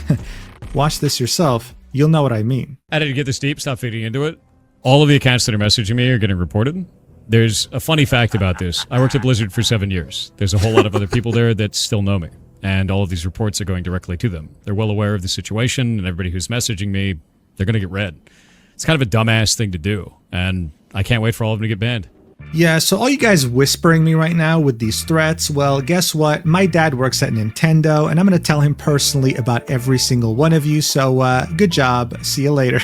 watch this yourself, you'll know what I mean. I didn't get this deep, stop feeding into it. All of the accounts that are messaging me are getting reported. There's a funny fact about this. I worked at Blizzard for 7 years. There's a whole lot of other people there that still know me, and all of these reports are going directly to them. They're well aware of the situation, and everybody who's messaging me, they're going to get read. It's kind of a dumbass thing to do, and I can't wait for all of them to get banned. Yeah, so all you guys whispering me right now with these threats, well, guess what? My dad works at Nintendo, and I'm going to tell him personally about every single one of you, so good job. See you later.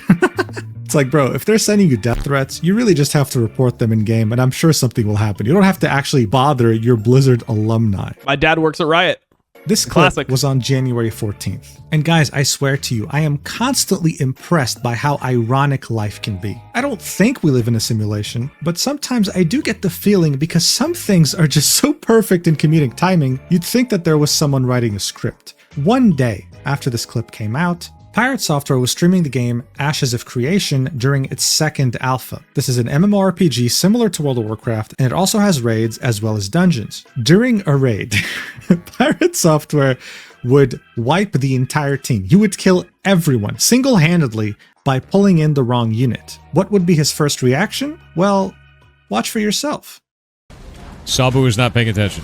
It's like, bro, if they're sending you death threats, you really just have to report them in game, and I'm sure something will happen. You don't have to actually bother your Blizzard alumni. My dad works at Riot. This clip was on January 14th. And guys, I swear to you, I am constantly impressed by how ironic life can be. I don't think we live in a simulation, but sometimes I do get the feeling because some things are just so perfect in comedic timing, you'd think that there was someone writing a script. One day after this clip came out, Pirate Software was streaming the game Ashes of Creation during its second alpha. This is an MMORPG similar to World of Warcraft, and it also has raids as well as dungeons. During a raid, Pirate Software would wipe the entire team. He would kill everyone single-handedly by pulling in the wrong unit. What would be his first reaction? Well, watch for yourself. Sabu is not paying attention.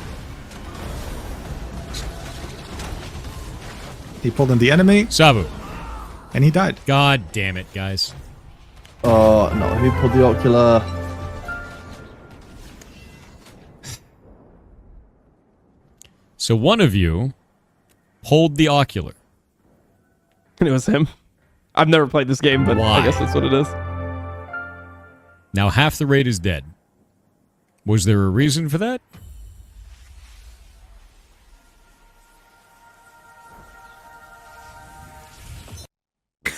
He pulled in the enemy. Sabu. And he died. God damn it, guys. No, he pulled the ocular. So one of you pulled the ocular. And it was him. I've never played this game, but Why? I guess that's what it is. Now half the raid is dead. Was there a reason for that?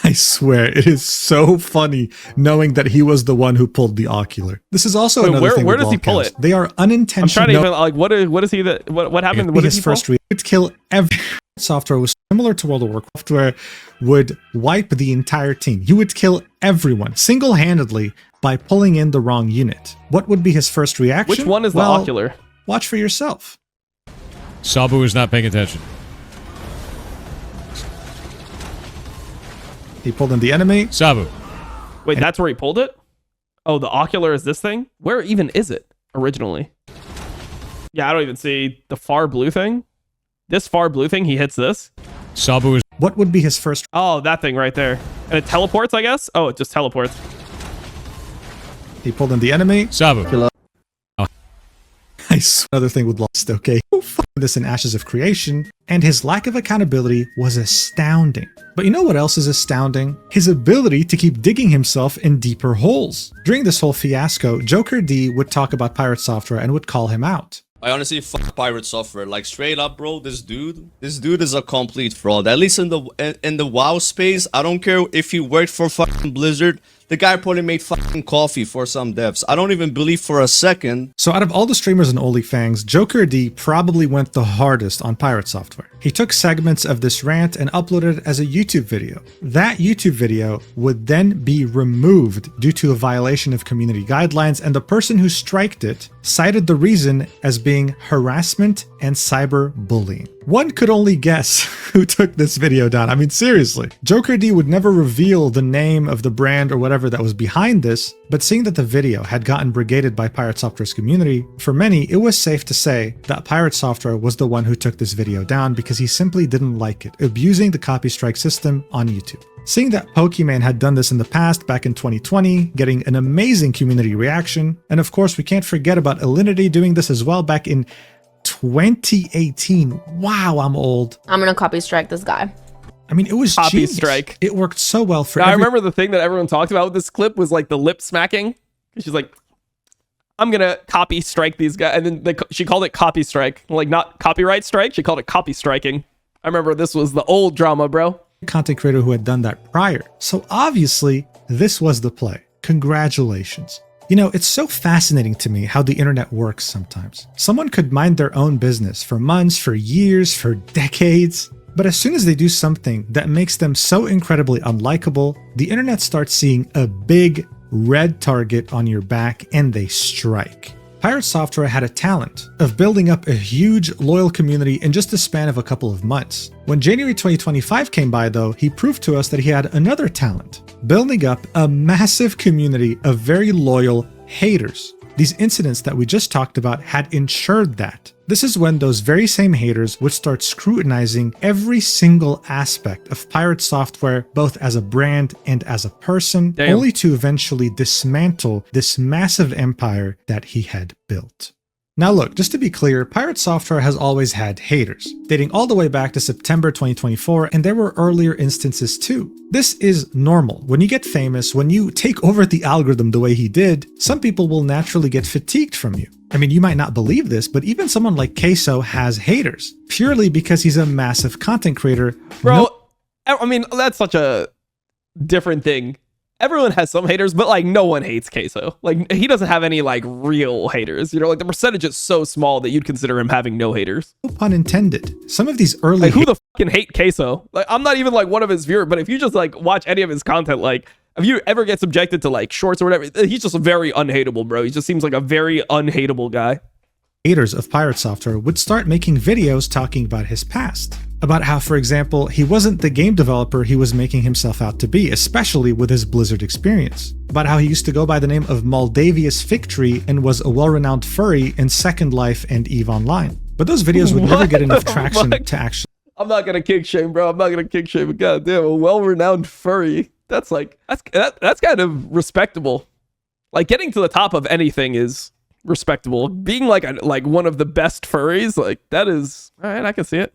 I swear, it is so funny knowing that he was the one who pulled the ocular. This is also another thing. Where with does he pull lolcows. it? They are unintentional. I'm trying to even like what is he that what happened? What did his he pull? first read would kill every software was similar to World of Warcraft, where would wipe the entire team. He would kill everyone single-handedly by pulling in the wrong unit. What would be his first reaction? Which one is the ocular? Watch for yourself. Sabu is not paying attention. He pulled in the enemy. Sabu. Wait, that's where he pulled it? Oh, the ocular is this thing? Where even is it originally? Yeah, I don't even see the far blue thing. This far blue thing, he hits this. Sabu is... What would be his first... Oh, that thing right there. And it teleports, I guess? Oh, it just teleports. He pulled in the enemy. Sabu. Killer. Nice. Another thing with Lost, okay. This in Ashes of Creation, and his lack of accountability was astounding. But you know what else is astounding? His ability to keep digging himself in deeper holes. During this whole fiasco, Joker D would talk about Pirate Software and would call him out. I honestly fuck Pirate Software. Like straight up, bro. This dude is a complete fraud. At least in the WoW space, I don't care if he worked for fucking Blizzard. the guy probably made fucking coffee for some devs. I don't even believe for a second. So out of all the streamers in OnlyFans, Joker D probably went the hardest on Pirate Software. He took segments of this rant and uploaded it as a YouTube video. That YouTube video would then be removed due to a violation of community guidelines, and the person who striked it cited the reason as being harassment and cyberbullying. One could only guess who took this video down. I mean, seriously. Joker D would never reveal the name of the brand or whatever that was behind this, but seeing that the video had gotten brigaded by Pirate Software's community, for many, it was safe to say that Pirate Software was the one who took this video down because he simply didn't like it, abusing the copy strike system on YouTube. Seeing that Pokemon had done this in the past back in 2020, getting an amazing community reaction, and of course we can't forget about Iwdominate doing this as well back in 2018. Wow, I'm old. I'm gonna copy strike this guy. I mean, it was Copy genius. strike. It worked so well for I remember the thing that everyone talked about with this clip was like the lip smacking. She's like, I'm gonna copy strike these guys. And then she called it copy strike. Like, not copyright strike. She called it copy striking. I remember this was the old drama, bro. Content creator who had done that prior. So obviously, this was the play. Congratulations. You know, it's so fascinating to me how the internet works sometimes. Someone could mind their own business for months, for years, for decades. But as soon as they do something that makes them so incredibly unlikable, the internet starts seeing a big red target on your back and they strike. Pirate Software had a talent of building up a huge, loyal community in just the span of a couple of months. When January 2025 came by though, he proved to us that he had another talent, building up a massive community of very loyal haters. These incidents that we just talked about had ensured that. This is when those very same haters would start scrutinizing every single aspect of Pirate Software, both as a brand and as a person, only to eventually dismantle this massive empire that he had built. Now look, just to be clear, Pirate Software has always had haters, dating all the way back to September 2024, and there were earlier instances too. This is normal. When you get famous, when you take over the algorithm the way he did, some people will naturally get fatigued from you. I mean, you might not believe this, but even someone like Queso has haters, purely because he's a massive content creator. Bro, I mean, that's such a different thing. Everyone has some haters, but like no one hates Queso. Like he doesn't have any like real haters. You know, like the percentage is so small that you'd consider him having no haters. No pun intended. Some of these early like who the fucking hate Queso? Like I'm not even like one of his viewers, but if you just like watch any of his content, like if you ever get subjected to like shorts or whatever, he's just very unhateable, bro. He just seems like a very unhateable guy. Haters of Pirate Software would start making videos talking about his past. About how, for example, he wasn't the game developer he was making himself out to be, especially with his Blizzard experience. About how he used to go by the name of Moldavius Fig Tree and was a well-renowned furry in Second Life and EVE Online. But those videos would never get enough traction to actually... I'm not gonna kick shame, bro. I'm not gonna kick shame. But goddamn, a well-renowned furry. That's like, that's kind of respectable. Like getting to the top of anything is respectable. Being like one of the best furries, like that is, all right, I can see it.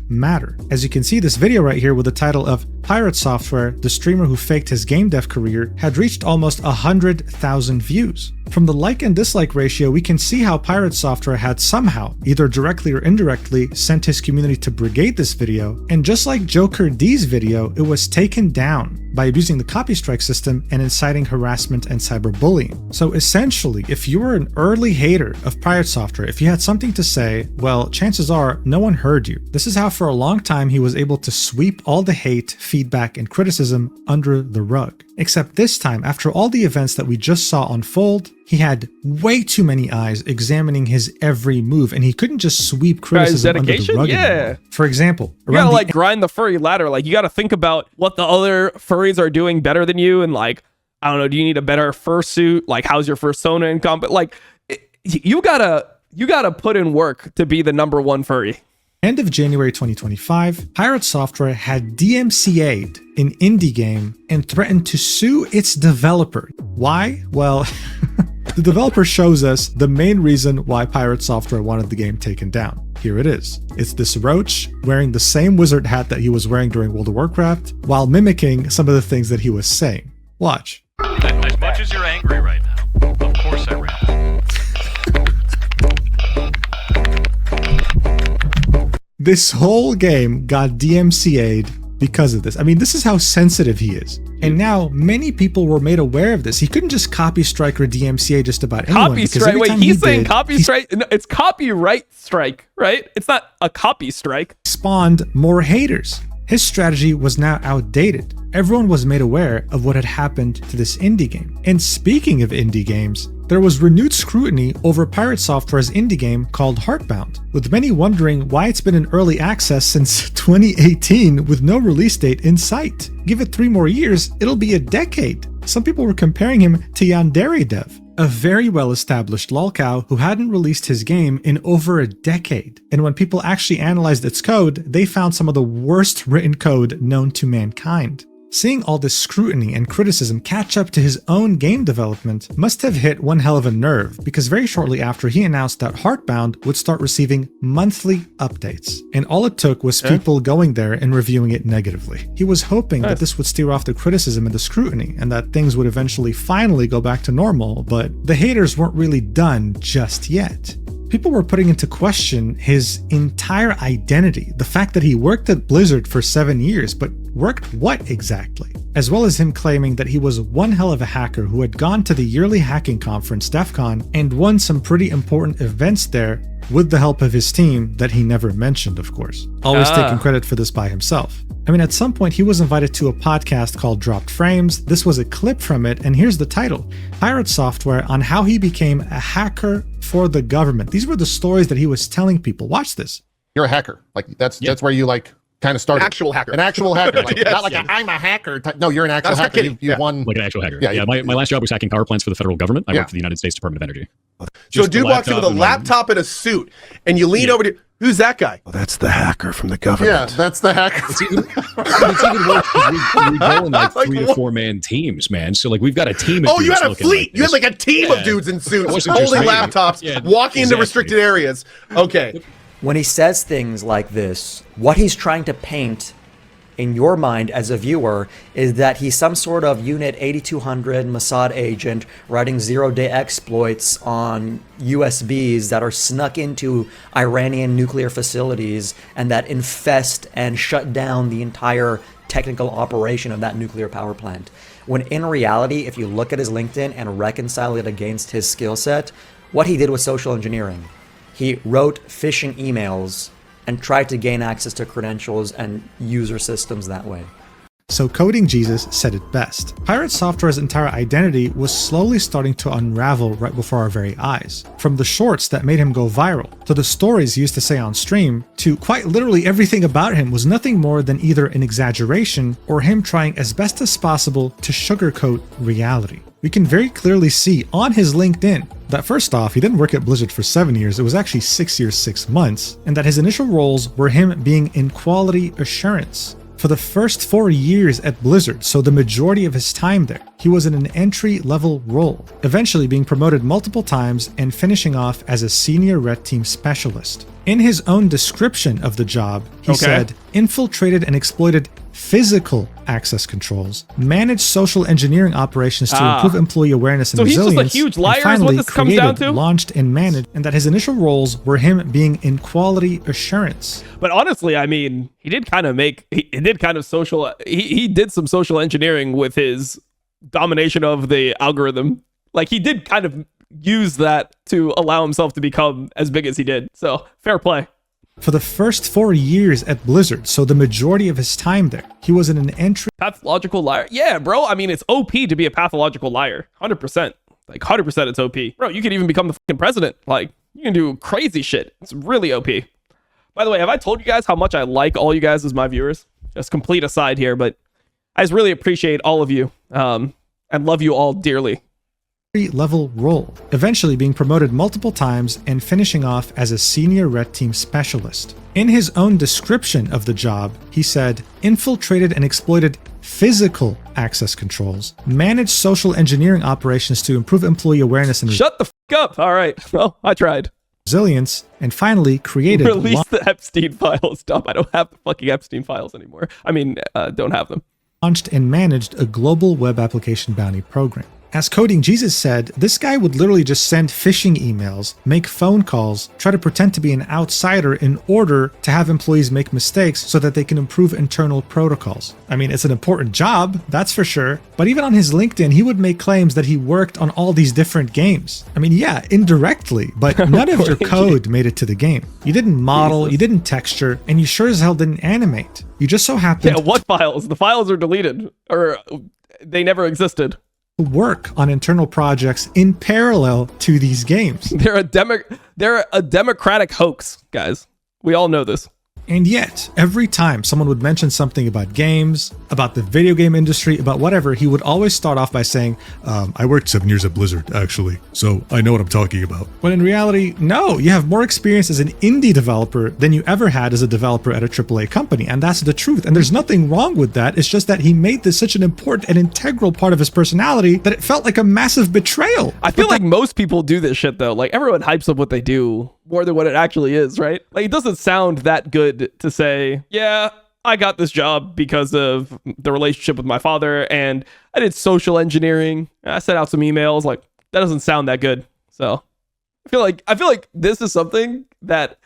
Matter. As you can see, this video right here with the title of Pirate Software, the streamer who faked his game dev career, had reached almost 100,000 views. From the like and dislike ratio, we can see how Pirate Software had somehow, either directly or indirectly, sent his community to brigade this video, and just like Joker D's video, it was taken down by abusing the copy strike system and inciting harassment and cyberbullying. So essentially, if you were an early hater of Pirate Software, if you had something to say, well, chances are no one heard you. This is how for a long time he was able to sweep all the hate, feedback, and criticism under the rug. Except this time, after all the events that we just saw unfold, he had way too many eyes examining his every move, and he couldn't just sweep criticism under the rug anymore. For example, you gotta like grind the furry ladder. Like you gotta think about what the other furries are doing better than you, and like, I don't know, do you need a better fursuit? Like how's your fursona in combat? Like you gotta put in work to be the #1 furry. End of January 2025, Pirate Software had DMCA'd an indie game and threatened to sue its developer. Why? Well, the developer shows us the main reason why Pirate Software wanted the game taken down. Here it is. It's this roach wearing the same wizard hat that he was wearing during World of Warcraft while mimicking some of the things that he was saying. Watch. As much as you're angry right now, of course I ran. This whole game got DMCA'd because of this. I mean, this is how sensitive he is. And now many people were made aware of this. He couldn't just copy strike or DMCA just about anyone. Copy strike. Wait, he's saying copy strike. No, it's copyright strike, right? It's not a copy strike. Spawned more haters. His strategy was now outdated. Everyone was made aware of what had happened to this indie game. And speaking of indie games, there was renewed scrutiny over Pirate Software's indie game called Heartbound, with many wondering why it's been in early access since 2018 with no release date in sight. Give it 3 more years, it'll be a decade. Some people were comparing him to Yandere Dev, a very well-established lolcow who hadn't released his game in over a decade. And when people actually analyzed its code, they found some of the worst written code known to mankind. Seeing all this scrutiny and criticism catch up to his own game development must have hit one hell of a nerve, because very shortly after he announced that Heartbound would start receiving monthly updates. And all it took was people going there and reviewing it negatively. He was hoping that this would steer off the criticism and the scrutiny, and that things would eventually finally go back to normal, but the haters weren't really done just yet. People were putting into question his entire identity, the fact that he worked at Blizzard for 7 years, but worked what exactly? As well as him claiming that he was one hell of a hacker who had gone to the yearly hacking conference, DEF CON, and won some pretty important events there with the help of his team that he never mentioned, of course. Always taking credit for this by himself. I mean, at some point he was invited to a podcast called Dropped Frames. This was a clip from it, and here's the title: Pirate Software on how he became a hacker for the government. These were the stories that he was telling people. Watch this. You're a hacker. Like that's where you like kind of started. Actual hacker. An actual hacker. Like, Yes. Not like I'm a hacker type. No, you're an actual hacker. You won. Like an actual hacker. Yeah, My last job was hacking power plants for the federal government. I worked for the United States Department of Energy. So a dude walks in with a laptop and a suit, and you lean over to, who's that guy? Well, that's the hacker from the government. Yeah, that's the hacker. It's even worse. We go in like 3 to 4 man teams, man. So like we've got a team of Oh, you dudes had a looking fleet. like You had this. like a team of dudes in suits wasn't just holding me. laptops, Yeah, walking into exactly. restricted areas. Okay. When he says things like this, what he's trying to paint in your mind as a viewer is that he's some sort of Unit 8200 Mossad agent writing zero-day exploits on USBs that are snuck into Iranian nuclear facilities and that infest and shut down the entire technical operation of that nuclear power plant. When in reality, if you look at his LinkedIn and reconcile it against his skill set, what he did was social engineering. He wrote phishing emails and tried to gain access to credentials and user systems that way. So Coding Jesus said it best. Pirate Software's entire identity was slowly starting to unravel right before our very eyes. From the shorts that made him go viral, to the stories he used to say on stream, to quite literally everything about him was nothing more than either an exaggeration or him trying as best as possible to sugarcoat reality. We can very clearly see on his LinkedIn that first off, he didn't work at Blizzard for 7 years, it was actually 6 years, 6 months, and that his initial roles were him being in quality assurance. For the first 4 years at Blizzard, so the majority of his time there, he was in an entry-level role, eventually being promoted multiple times and finishing off as a senior red team specialist. In his own description of the job, he said, infiltrated and exploited physical access controls, managed social engineering operations to improve employee awareness and resilience, he's just a huge liar, and finally is what this comes down to? launched and managed, and that his initial roles were him being in quality assurance. But honestly, I mean, he did some social engineering with his domination of the algorithm. Like, he did kind of use that to allow himself to become as big as he did. So, fair play. For the first 4 years at Blizzard, so the majority of his time there, he was in an entry... Pathological liar? Yeah, bro. I mean, it's OP to be a pathological liar. 100%. Like, 100% it's OP. Bro, you could even become the fucking president. Like, you can do crazy shit. It's really OP. By the way, have I told you guys how much I like all you guys as my viewers? Just complete aside here, but I just really appreciate all of you and love you all dearly. Level role, eventually being promoted multiple times and finishing off as a senior red team specialist. In his own description of the job, he said, infiltrated and exploited physical access controls, managed social engineering operations to improve employee awareness and Shut the fuck up. All right. Well, I tried. Resilience, and finally created... Release the Epstein files. Dumb. I don't have the fucking Epstein files anymore. I mean, don't have them. Launched and managed a global web application bounty program. As Coding Jesus said, this guy would literally just send phishing emails, make phone calls, try to pretend to be an outsider in order to have employees make mistakes so that they can improve internal protocols. I mean, it's an important job, that's for sure, but even on his LinkedIn, he would make claims that he worked on all these different games. I mean, yeah, indirectly, but none of your code made it to the game. You didn't model, you didn't texture, and you sure as hell didn't animate. You just so happened— Yeah, what files? The files are deleted, or they never existed. Work on internal projects in parallel to these games. They're a democratic hoax, guys. We all know this. And yet, every time someone would mention something about games, about the video game industry, about whatever, he would always start off by saying, I worked 7 years at Blizzard, actually, so I know what I'm talking about. When in reality, no, you have more experience as an indie developer than you ever had as a developer at a AAA company, and that's the truth. And there's nothing wrong with that. It's just that he made this such an important and integral part of his personality that it felt like a massive betrayal. I feel like most people do this shit, though. Like, everyone hypes up what they do more than what it actually is, right? Like, it doesn't sound that good to say, yeah, I got this job because of the relationship with my father, and I did social engineering. I sent out some emails. Like, that doesn't sound that good. So I feel like this is something that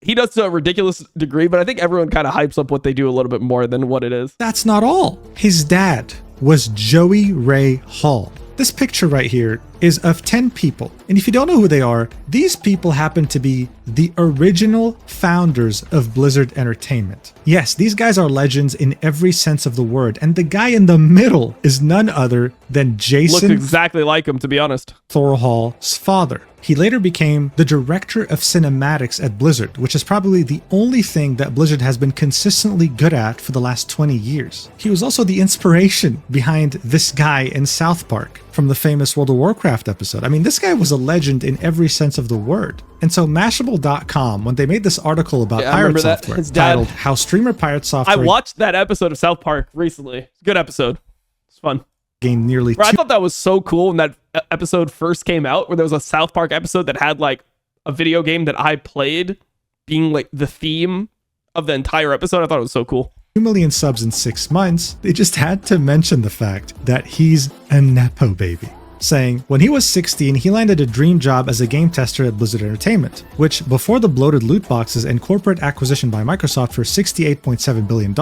he does to a ridiculous degree, but I think everyone kind of hypes up what they do a little bit more than what it is. That's not all. His dad was Joey Ray Hall. This picture right here is of 10 people. And if you don't know who they are, these people happen to be the original founders of Blizzard Entertainment. Yes, these guys are legends in every sense of the word. And the guy in the middle is none other than Jason— looks exactly like him, to be honest— Thorhall's father. He later became the director of cinematics at Blizzard, which is probably the only thing that Blizzard has been consistently good at for the last 20 years. He was also the inspiration behind this guy in South Park from the famous World of Warcraft episode. I mean, this guy was a legend in every sense of the word. And so Mashable.com, when they made this article about pirate software titled How Streamer Pirate Software— I watched that episode of South Park recently. Good episode. It's fun. Gained nearly— I thought that was so cool when that episode first came out, where there was a South Park episode that had like a video game that I played being like the theme of the entire episode. I thought it was so cool. 2 million subs in 6 months. They just had to mention the fact that he's a Nepo baby, saying when he was 16, he landed a dream job as a game tester at Blizzard Entertainment, which, before the bloated loot boxes and corporate acquisition by Microsoft for $68.7 billion,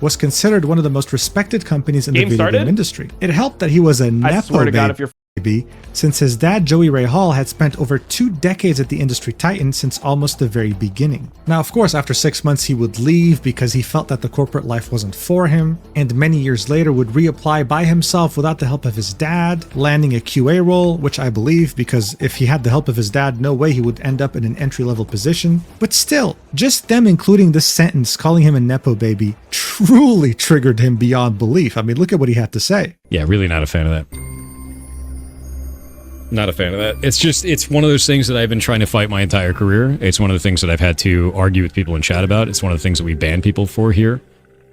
was considered one of the most respected companies in the video game industry. It helped that he was a Nepo baby, since his dad, Joey Ray Hall, had spent over 2 decades at the industry titan since almost the very beginning. Now, of course, after 6 months, he would leave because he felt that the corporate life wasn't for him, and many years later would reapply by himself without the help of his dad, landing a QA role, which I believe, because if he had the help of his dad, no way he would end up in an entry-level position. But still, just them including this sentence, calling him a Nepo baby, truly triggered him beyond belief. I mean, look at what he had to say. Yeah, really not a fan of that. Not a fan of that. It's one of those things that I've been trying to fight my entire career. It's one of the things that I've had to argue with people in chat about. It's one of the things that we ban people for here.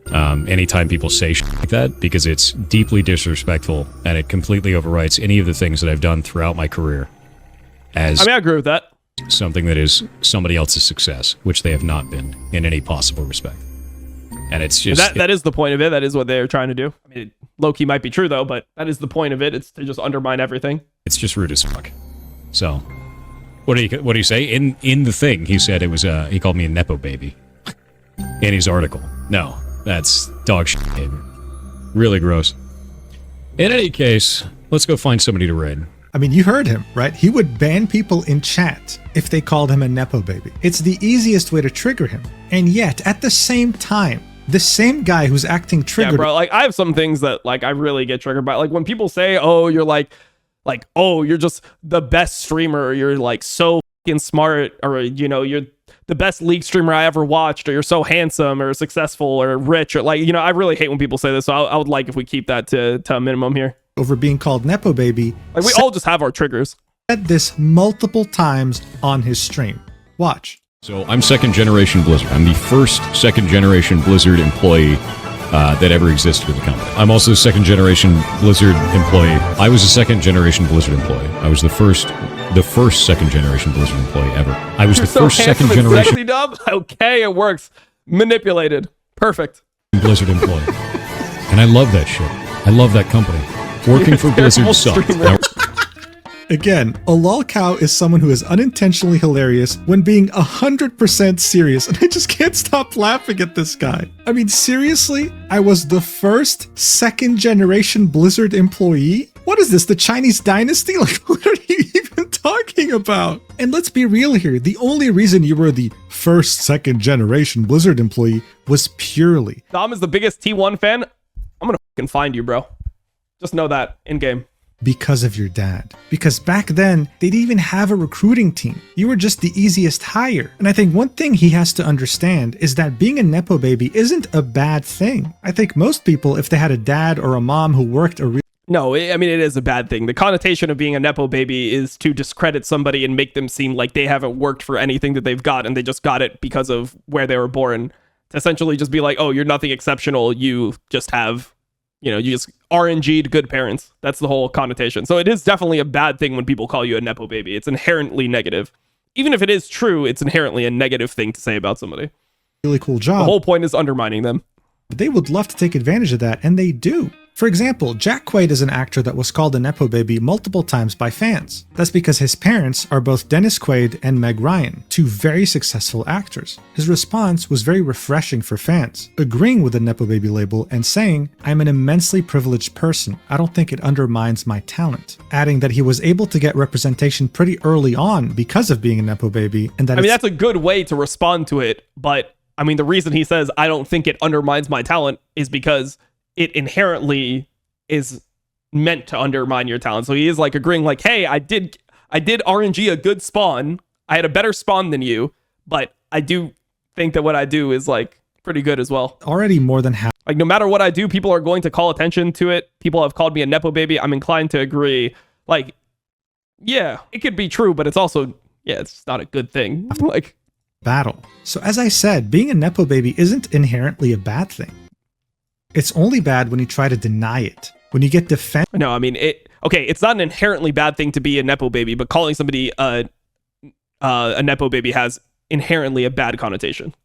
Anytime people say shit like that, because it's deeply disrespectful and it completely overwrites any of the things that I've done throughout my career as— I mean, I agree with that. Something that is somebody else's success, which they have not been in any possible respect. And it's just— that is the point of it. That is what they're trying to do. I mean, low-key might be true, though, but that is the point of it. It's to just undermine everything. It's just rude as fuck. So, what do you say? In the thing, he said it was, he called me a Nepo baby. In his article. No, that's dog shit behavior. Really gross. In any case, let's go find somebody to raid. I mean, you heard him, right? He would ban people in chat if they called him a Nepo baby. It's the easiest way to trigger him. And yet, at the same time, the same guy who's acting triggered— Yeah, bro, like, I have some things that, like, I really get triggered by. Like, when people say, oh, you're like, oh, you're just the best streamer, or you're, like, so fucking smart, or, you know, you're the best League streamer I ever watched, or you're so handsome, or successful, or rich, or, like, you know, I really hate when people say this, so I would like if we keep that to a minimum here. Over being called Nepo baby. Like, we all just have our triggers. Said this multiple times on his stream. Watch. So I'm second generation Blizzard. I'm the first second generation Blizzard employee that ever existed in the company. I'm also a second generation Blizzard employee. I was a second generation Blizzard employee. I was the first second generation Blizzard employee ever. I was the first second generation sexy, dub? Okay, it works. Manipulated. Perfect. Blizzard employee. And I love that shit. I love that company. Working for Blizzard sucked. Now, Again, a lol cow is someone who is unintentionally hilarious when being 100% serious, and I just can't stop laughing at this guy. I mean, seriously? I was the first second-generation Blizzard employee? What is this, the Chinese dynasty? Like, what are you even talking about? And let's be real here, the only reason you were the first second-generation Blizzard employee was purely... Dom is the biggest T1 fan. I'm gonna fucking find you, bro. Just know that, in-game. Because of your dad. Because back then, they didn't even have a recruiting team. You were just the easiest hire. And I think one thing he has to understand is that being a Nepo baby isn't a bad thing. I think most people, if they had a dad or a mom who worked a real... No, I mean, it is a bad thing. The connotation of being a Nepo baby is to discredit somebody and make them seem like they haven't worked for anything that they've got and they just got it because of where they were born. To essentially just be like, oh, you're nothing exceptional. You just have... you just RNG'd good parents. That's the whole connotation. So it is definitely a bad thing when people call you a Nepo baby. It's inherently negative. Even if it is true, it's inherently a negative thing to say about somebody. Really cool job. The whole point is undermining them. But they would love to take advantage of that, and they do. For example, Jack Quaid is an actor that was called a Nepo baby multiple times by fans. That's because his parents are both Dennis Quaid and Meg Ryan, two very successful actors. His response was very refreshing for fans, agreeing with the Nepo baby label and saying, "I'm an immensely privileged person. I don't think it undermines my talent." Adding that he was able to get representation pretty early on because of being a Nepo baby, and that I mean, that's a good way to respond to it, but I mean, the reason he says, I don't think it undermines my talent is because it inherently is meant to undermine your talent. So he is like agreeing like, hey, I did RNG a good spawn. I had a better spawn than you, but I do think that what I do is like pretty good as well. Already more than half. Like no matter what I do, people are going to call attention to it. People have called me a Nepo baby. I'm inclined to agree. Like, yeah, it could be true, but it's also, yeah, it's not a good thing. Like battle. So as I said, being a Nepo baby isn't inherently a bad thing. It's only bad when you try to deny it. When you get defensive. No, I mean, it's not an inherently bad thing to be a Nepo baby, but calling somebody a Nepo baby has inherently a bad connotation.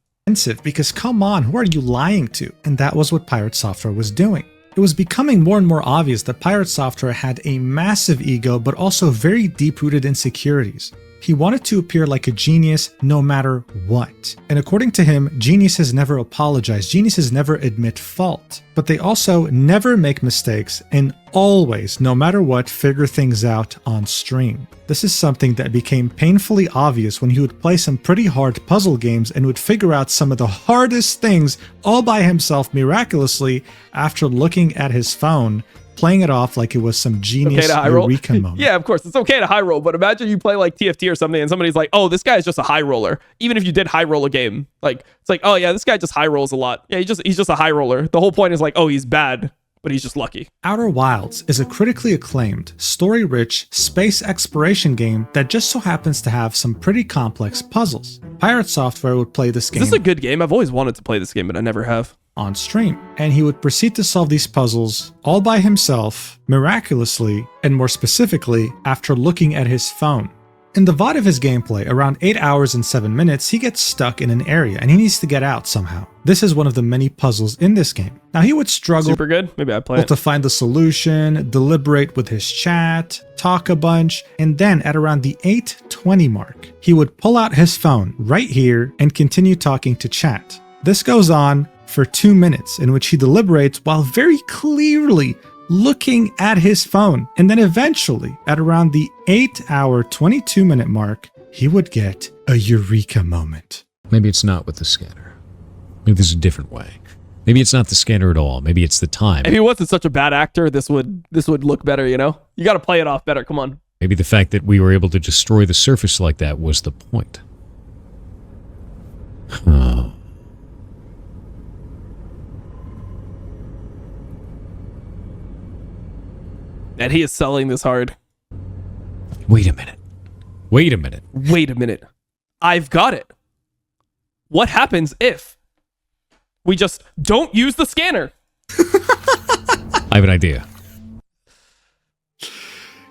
Because come on, who are you lying to? And that was what Pirate Software was doing. It was becoming more and more obvious that Pirate Software had a massive ego, but also very deep-rooted insecurities. He wanted to appear like a genius no matter what. And according to him, geniuses never apologize, geniuses never admit fault. But they also never make mistakes and always, no matter what, figure things out on stream. This is something that became painfully obvious when he would play some pretty hard puzzle games and would figure out some of the hardest things all by himself miraculously after looking at his phone, playing it off like it was some genius eureka moment. Yeah, of course, it's okay to high roll, but imagine you play like TFT or something and somebody's like, oh, this guy's just a high roller. Even if you did high roll a game, like it's like, oh yeah, this guy just high rolls a lot. Yeah, he's just a high roller. The whole point is like, oh, he's bad, but he's just lucky. Outer Wilds is a critically acclaimed, story-rich space exploration game that just so happens to have some pretty complex puzzles. Pirate Software would play this game. Is this a good game? I've always wanted to play this game, but I never have. On stream, and he would proceed to solve these puzzles all by himself, miraculously, and more specifically, after looking at his phone. In the VOD of his gameplay, around 8 hours and 7 minutes, he gets stuck in an area and he needs to get out somehow. This is one of the many puzzles in this game. Now he would struggle super good. Maybe I play it. To find the solution, deliberate with his chat, talk a bunch, and then at around the 8:20 mark, he would pull out his phone right here and continue talking to chat. This goes on for 2 minutes, in which he deliberates while very clearly looking at his phone. And then eventually, at around the 8-hour, 22-minute mark, he would get a eureka moment. Maybe it's not with the scanner. Maybe there's a different way. Maybe it's not the scanner at all. Maybe it's the time. If he wasn't such a bad actor, this would look better, you know? You gotta play it off better, come on. Maybe the fact that we were able to destroy the surface like that was the point. Oh. And he is selling this hard. Wait a minute. Wait a minute. Wait a minute. I've got it. What happens if we just don't use the scanner? I have an idea.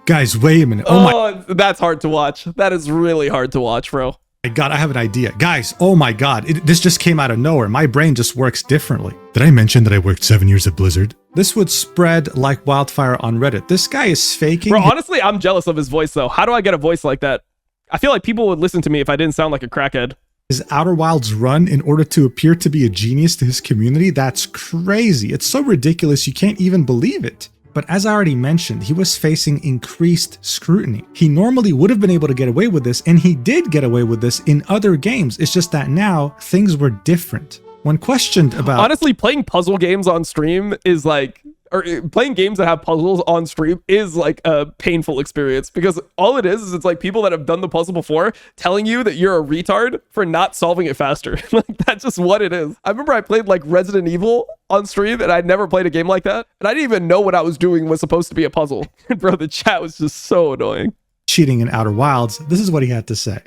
Guys, wait a minute. Oh, that's hard to watch. That is really hard to watch, bro. My God, I have an idea. Guys, oh my God, this just came out of nowhere. My brain just works differently. Did I mention that I worked 7 years at Blizzard? This would spread like wildfire on Reddit. This guy is faking. Bro, honestly, I'm jealous of his voice, though. How do I get a voice like that? I feel like people would listen to me if I didn't sound like a crackhead. His Outer Wilds run in order to appear to be a genius to his community. That's crazy. It's so ridiculous you can't even believe it. But as I already mentioned, he was facing increased scrutiny. He normally would have been able to get away with this, and he did get away with this in other games. It's just that now things were different. When questioned about... Honestly, playing puzzle games on stream is like... Or playing games that have puzzles on stream is like a painful experience, because all it is it's like people that have done the puzzle before telling you that you're a retard for not solving it faster. Like, that's just what it is. I remember I played like Resident Evil on stream, and I'd never played a game like that, and I didn't even know what I was doing was supposed to be a puzzle. Bro, the chat was just so annoying. Cheating in Outer Wilds, this is what he had to say.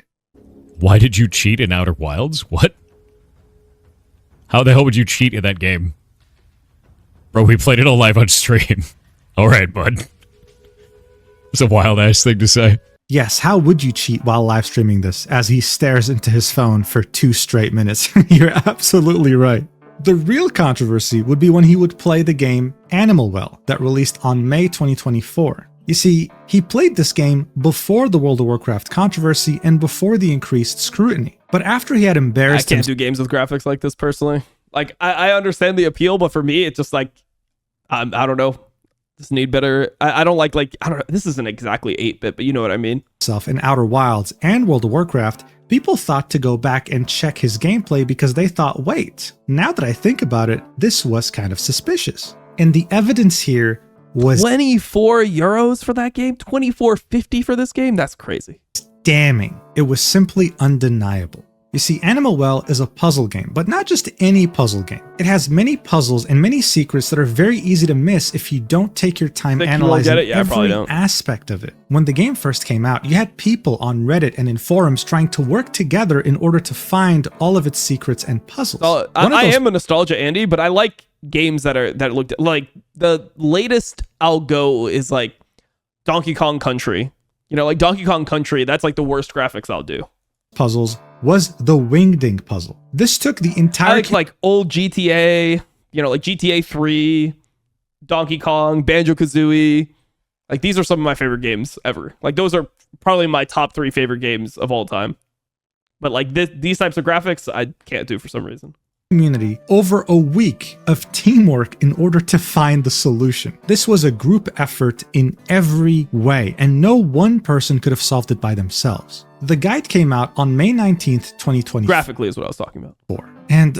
Why did you cheat in Outer Wilds? What? How the hell would you cheat in that game? Bro, we played it all live on stream. All right, bud. It's a wild-ass thing to say. Yes, how would you cheat while live streaming this as he stares into his phone for 2 straight minutes? You're absolutely right. The real controversy would be when he would play the game Animal Well that released on May 2024. You see, he played this game before the World of Warcraft controversy and before the increased scrutiny. But after he had embarrassed I can't do games with graphics like this personally. Like, I understand the appeal, but for me, it's just like, I don't know. Just need better. I don't like, I don't know. This isn't exactly 8-bit, but you know what I mean. In Outer Wilds and World of Warcraft, people thought to go back and check his gameplay because they thought, wait, now that I think about it, this was kind of suspicious. And the evidence here was 24 euros for that game? 24.50 for this game? That's crazy. Damning. It was simply undeniable. You see, Animal Well is a puzzle game, but not just any puzzle game. It has many puzzles and many secrets that are very easy to miss if you don't take your time analyzing every aspect of it. When the game first came out, you had people on Reddit and in forums trying to work together in order to find all of its secrets and puzzles. I am a nostalgia Andy, but I like games that looked like the latest I'll go is like Donkey Kong Country. You know, like Donkey Kong Country, that's like the worst graphics I'll do. Puzzles was the Wingding puzzle. This took the entire... like old GTA, you know, like GTA 3, Donkey Kong, Banjo-Kazooie. Like, these are some of my favorite games ever. Like, those are probably my top 3 favorite games of all time. But like these types of graphics, I can't do for some reason. Community over a week of teamwork in order to find the solution. This was a group effort in every way, and no one person could have solved it by themselves. The guide came out on May 19th, 2024. Graphically is what I was talking about. And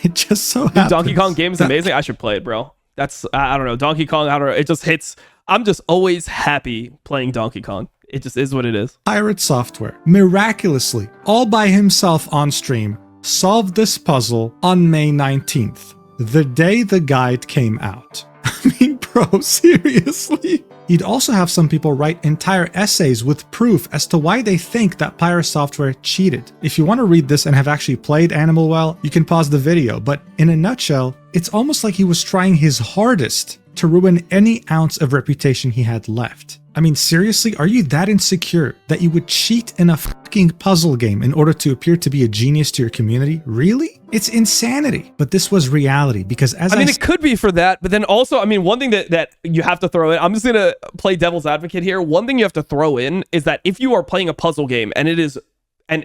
it just so happens. Donkey Kong game is amazing. I should play it, bro. That's, I don't know, Donkey Kong, I don't know, it just hits. I'm just always happy playing Donkey Kong. It just is what it is. Pirate Software, miraculously, all by himself on stream, solved this puzzle on May 19th, the day the guide came out. I mean, bro, seriously? You'd also have some people write entire essays with proof as to why they think that Pirate Software cheated. If you want to read this and have actually played Animal Well, you can pause the video, but in a nutshell, it's almost like he was trying his hardest to ruin any ounce of reputation he had left. I mean, seriously, are you that insecure that you would cheat in a fucking puzzle game in order to appear to be a genius to your community? Really? It's insanity. But this was reality because as I mean, it could be for that, but then also, I mean, one thing that you have to throw in, I'm just going to play devil's advocate here. One thing you have to throw in is that if you are playing a puzzle game and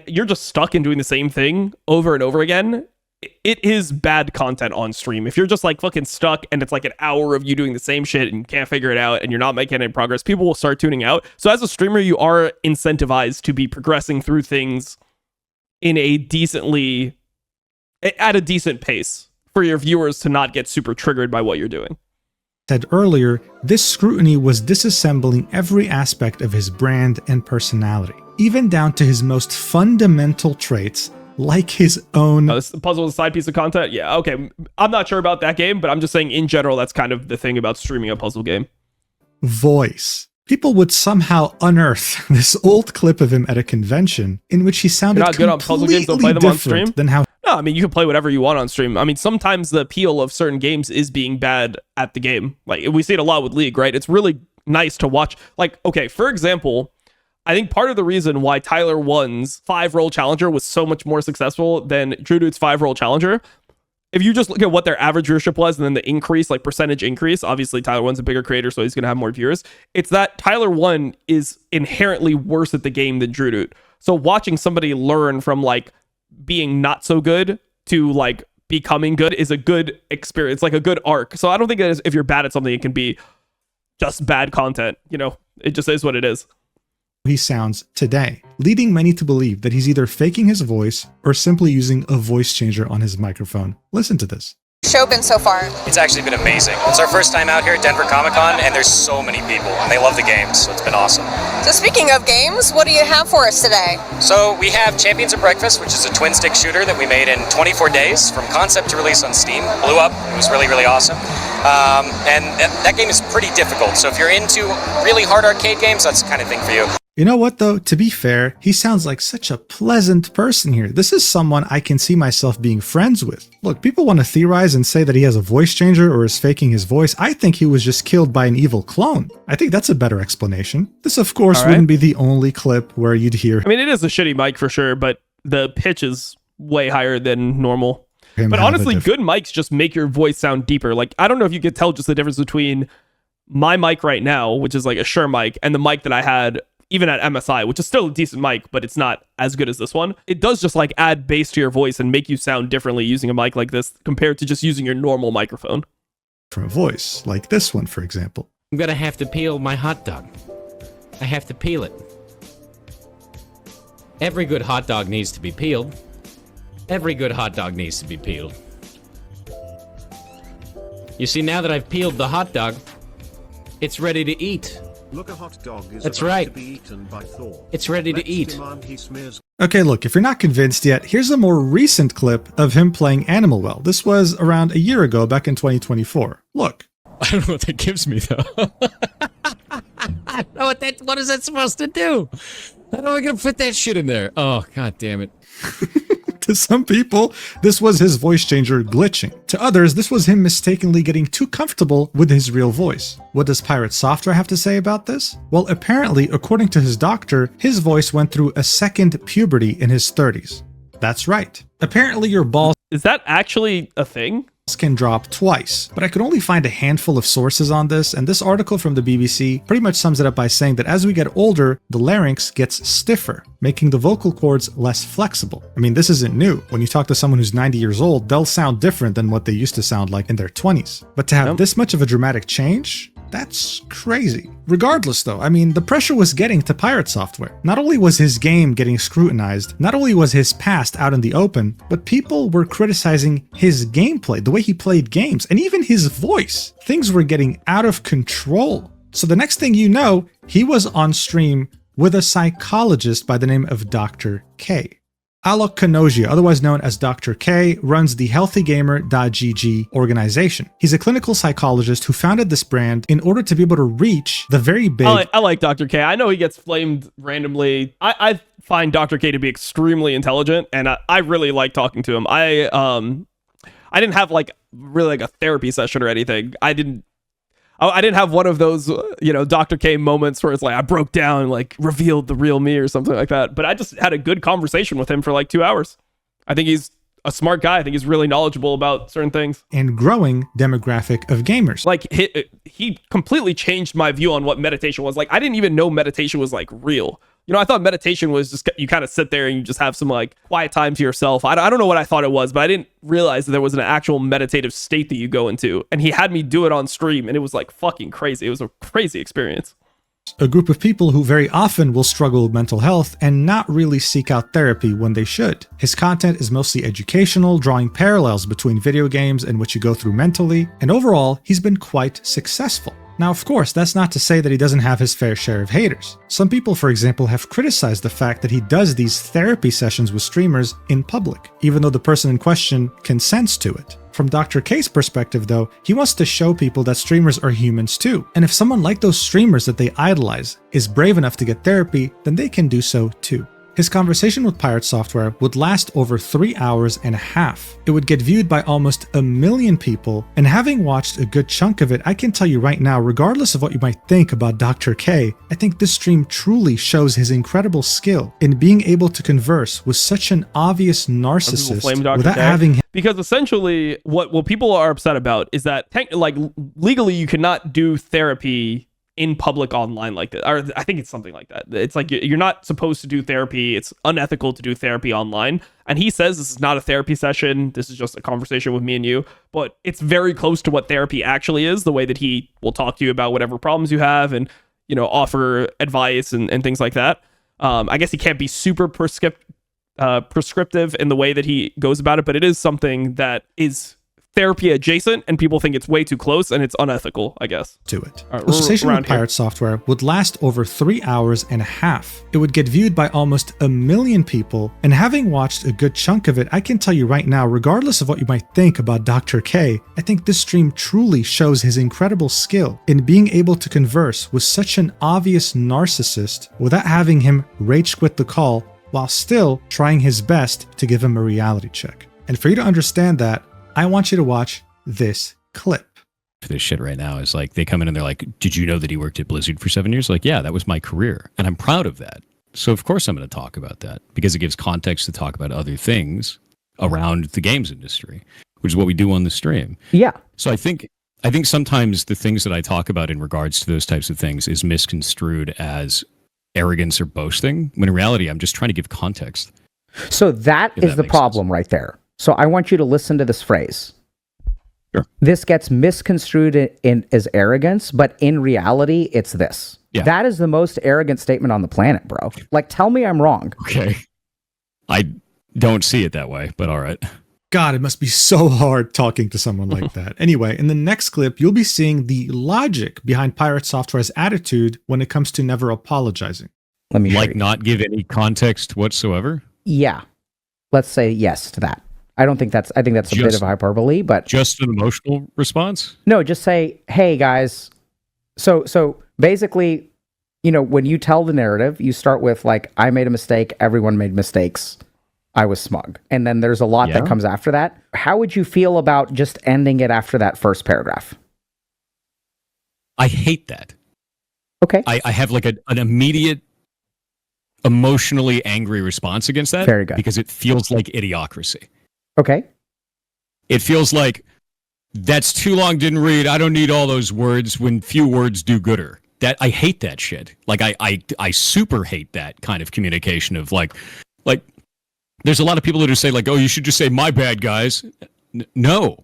you're just stuck in doing the same thing over and over again, it is bad content on stream. If you're just like fucking stuck and it's like an hour of you doing the same shit and you can't figure it out and you're not making any progress, people will start tuning out. So as a streamer, you are incentivized to be progressing through things in a at a decent pace for your viewers to not get super triggered by what you're doing. Said earlier, this scrutiny was disassembling every aspect of his brand and personality, even down to his most fundamental traits, like his own... This puzzle is a side piece of content? Yeah, okay. I'm not sure about that game, but I'm just saying in general, that's kind of the thing about streaming a puzzle game. Voice. People would somehow unearth this old clip of him at a convention in which he sounded not good on puzzle games, don't play them on stream. Than how... No, I mean, you can play whatever you want on stream. I mean, sometimes the appeal of certain games is being bad at the game. Like, we see it a lot with League, right? It's really nice to watch. Like, okay, for example... I think part of the reason why Tyler 1's 5-role challenger was so much more successful than Drudude's 5-role challenger, if you just look at what their average viewership was and then the increase, like percentage increase, obviously Tyler 1's a bigger creator, so he's going to have more viewers. It's that Tyler 1 is inherently worse at the game than Drudude. So watching somebody learn from like being not so good to like becoming good is a good experience, like a good arc. So I don't think that if you're bad at something, it can be just bad content. You know, it just is what it is. He sounds today, leading many to believe that he's either faking his voice or simply using a voice changer on his microphone. Listen to this. Show been so far? It's actually been amazing. It's our first time out here at Denver Comic Con, and there's so many people, and they love the games, so it's been awesome. So speaking of games, what do you have for us today? So we have Champions of Breakfast, which is a twin-stick shooter that we made in 24 days from concept to release on Steam. Blew up. It was really, really awesome. And that game is pretty difficult, so if you're into really hard arcade games, that's the kind of thing for you. You know what though? To be fair, he sounds like such a pleasant person here. This is someone I can see myself being friends with. Look, people want to theorize and say that he has a voice changer or is faking his voice. I think he was just killed by an evil clone. I think that's a better explanation. This, of course, wouldn't be the only clip where you'd hear. I mean, it is a shitty mic for sure, but the pitch is way higher than normal. But honestly, good mics just make your voice sound deeper. Like, I don't know if you could tell just the difference between my mic right now, which is like a Shure mic, and the mic that I had even at MSI, which is still a decent mic, but it's not as good as this one. It does just like add bass to your voice and make you sound differently using a mic like this compared to just using your normal microphone. From a voice, like this one, for example. I'm gonna have to peel my hot dog. I have to peel it. Every good hot dog needs to be peeled. Every good hot dog needs to be peeled. You see, now that I've peeled the hot dog, it's ready to eat. Look, a hot dog is That's right. to be eaten by Thor. It's ready to eat. Okay, look, if you're not convinced yet, here's a more recent clip of him playing Animal Well. This was around a year ago, back in 2024. Look. I don't know what that gives me, though. I don't know what is that supposed to do? How am I gonna fit that shit in there? Oh, god damn it. To some people, this was his voice changer glitching. To others, this was him mistakenly getting too comfortable with his real voice. What does Pirate Software have to say about this? Well, apparently, according to his doctor, his voice went through a second puberty in his 30s. That's right. Apparently your balls... Is that actually a thing? Can drop twice, but I could only find a handful of sources on this, and this article from the BBC pretty much sums it up by saying that as we get older, the larynx gets stiffer, making the vocal cords less flexible. I mean, this isn't new. When you talk to someone who's 90 years old, they'll sound different than what they used to sound like in their 20s. But to have this much of a dramatic change, that's crazy. Regardless though, I mean, the pressure was getting to Pirate Software. Not only was his game getting scrutinized, not only was his past out in the open, but people were criticizing his gameplay, the way he played games, and even his voice. Things were getting out of control. So the next thing you know, he was on stream with a psychologist by the name of Dr. K. Alok Kanogia, otherwise known as Dr. K, runs the healthygamer.gg organization. He's a clinical psychologist who founded this brand in order to be able to reach the very big... I like Dr. K. I know he gets flamed randomly. I find Dr. K to be extremely intelligent, and I really like talking to him. I didn't have like really like a therapy session or anything. I didn't have one of those, Dr. K moments where it's like I broke down and like revealed the real me or something like that. But I just had a good conversation with him for like 2 hours. I think he's a smart guy. I think he's really knowledgeable about certain things. And growing demographic of gamers. Like he completely changed my view on what meditation was. Like I didn't even know meditation was like real. I thought meditation was just you kind of sit there and you just have some like quiet time to yourself. I don't know what I thought it was, but I didn't realize that there was an actual meditative state that you go into. And he had me do it on stream and it was like fucking crazy. It was a crazy experience. A group of people who very often will struggle with mental health and not really seek out therapy when they should. His content is mostly educational, drawing parallels between video games and what you go through mentally, and overall, he's been quite successful. Now, of course, that's not to say that he doesn't have his fair share of haters. Some people, for example, have criticized the fact that he does these therapy sessions with streamers in public, even though the person in question consents to it. From Dr. K's perspective, though, he wants to show people that streamers are humans too. And if someone like those streamers that they idolize is brave enough to get therapy, then they can do so too. His conversation with Pirate Software would last over 3 hours and a half. It would get viewed by almost 1 million people, and having watched a good chunk of it, I can tell you right now, regardless of what you might think about Dr. K, I think this stream truly shows his incredible skill in being able to converse with such an obvious narcissist without having him. Because essentially, what people are upset about is that, like, legally you cannot do therapy in public online like that, or I think it's something like that. It's like you're not supposed to do therapy. It's unethical to do therapy online. And he says this is not a therapy session. This is just a conversation with me and you. But it's very close to what therapy actually is, the way that he will talk to you about whatever problems you have and, you know, offer advice and things like that. I guess he can't be super prescriptive in the way that he goes about it, but it is something that is therapy adjacent, and people think it's way too close and it's unethical, I guess. To it. The conversation with Pirate Software would last over 3 hours and a half. It would get viewed by almost 1 million people, and having watched a good chunk of it, I can tell you right now, regardless of what you might think about Dr. K, I think this stream truly shows his incredible skill in being able to converse with such an obvious narcissist without having him rage quit the call while still trying his best to give him a reality check. And for you to understand that, I want you to watch this clip. For this shit right now is like, they come in and they're like, did you know that he worked at Blizzard for 7 years? Like, yeah, that was my career. And I'm proud of that. So of course I'm going to talk about that because it gives context to talk about other things around the games industry, which is what we do on the stream. Yeah. So I think sometimes the things that I talk about in regards to those types of things is misconstrued as arrogance or boasting, when in reality, I'm just trying to give context. So that is the problem right there. So I want you to listen to this phrase. Sure. This gets misconstrued as arrogance, but in reality, it's this. Yeah. That is the most arrogant statement on the planet, bro. Like, tell me I'm wrong. Okay. I don't see it that way, but all right. God, it must be so hard talking to someone like that. Anyway, in the next clip, you'll be seeing the logic behind Pirate Software's attitude when it comes to never apologizing. Let me like not give any context whatsoever? Yeah. Let's say yes to that. I think that's a bit of hyperbole, but just an emotional response? No, just say, hey guys. So basically, you know, when you tell the narrative, you start with like, I made a mistake, everyone made mistakes, I was smug. And then there's a lot that comes after that. How would you feel about just ending it after that first paragraph? I hate that. Okay. I have like an immediate emotionally angry response against that. Very good. Because it feels like idiocracy. Okay. It feels like that's too long, didn't read. I don't need all those words when few words do gooder. That I hate that shit. Like I super hate that kind of communication of like there's a lot of people that say like, oh, you should just say my bad, guys. No,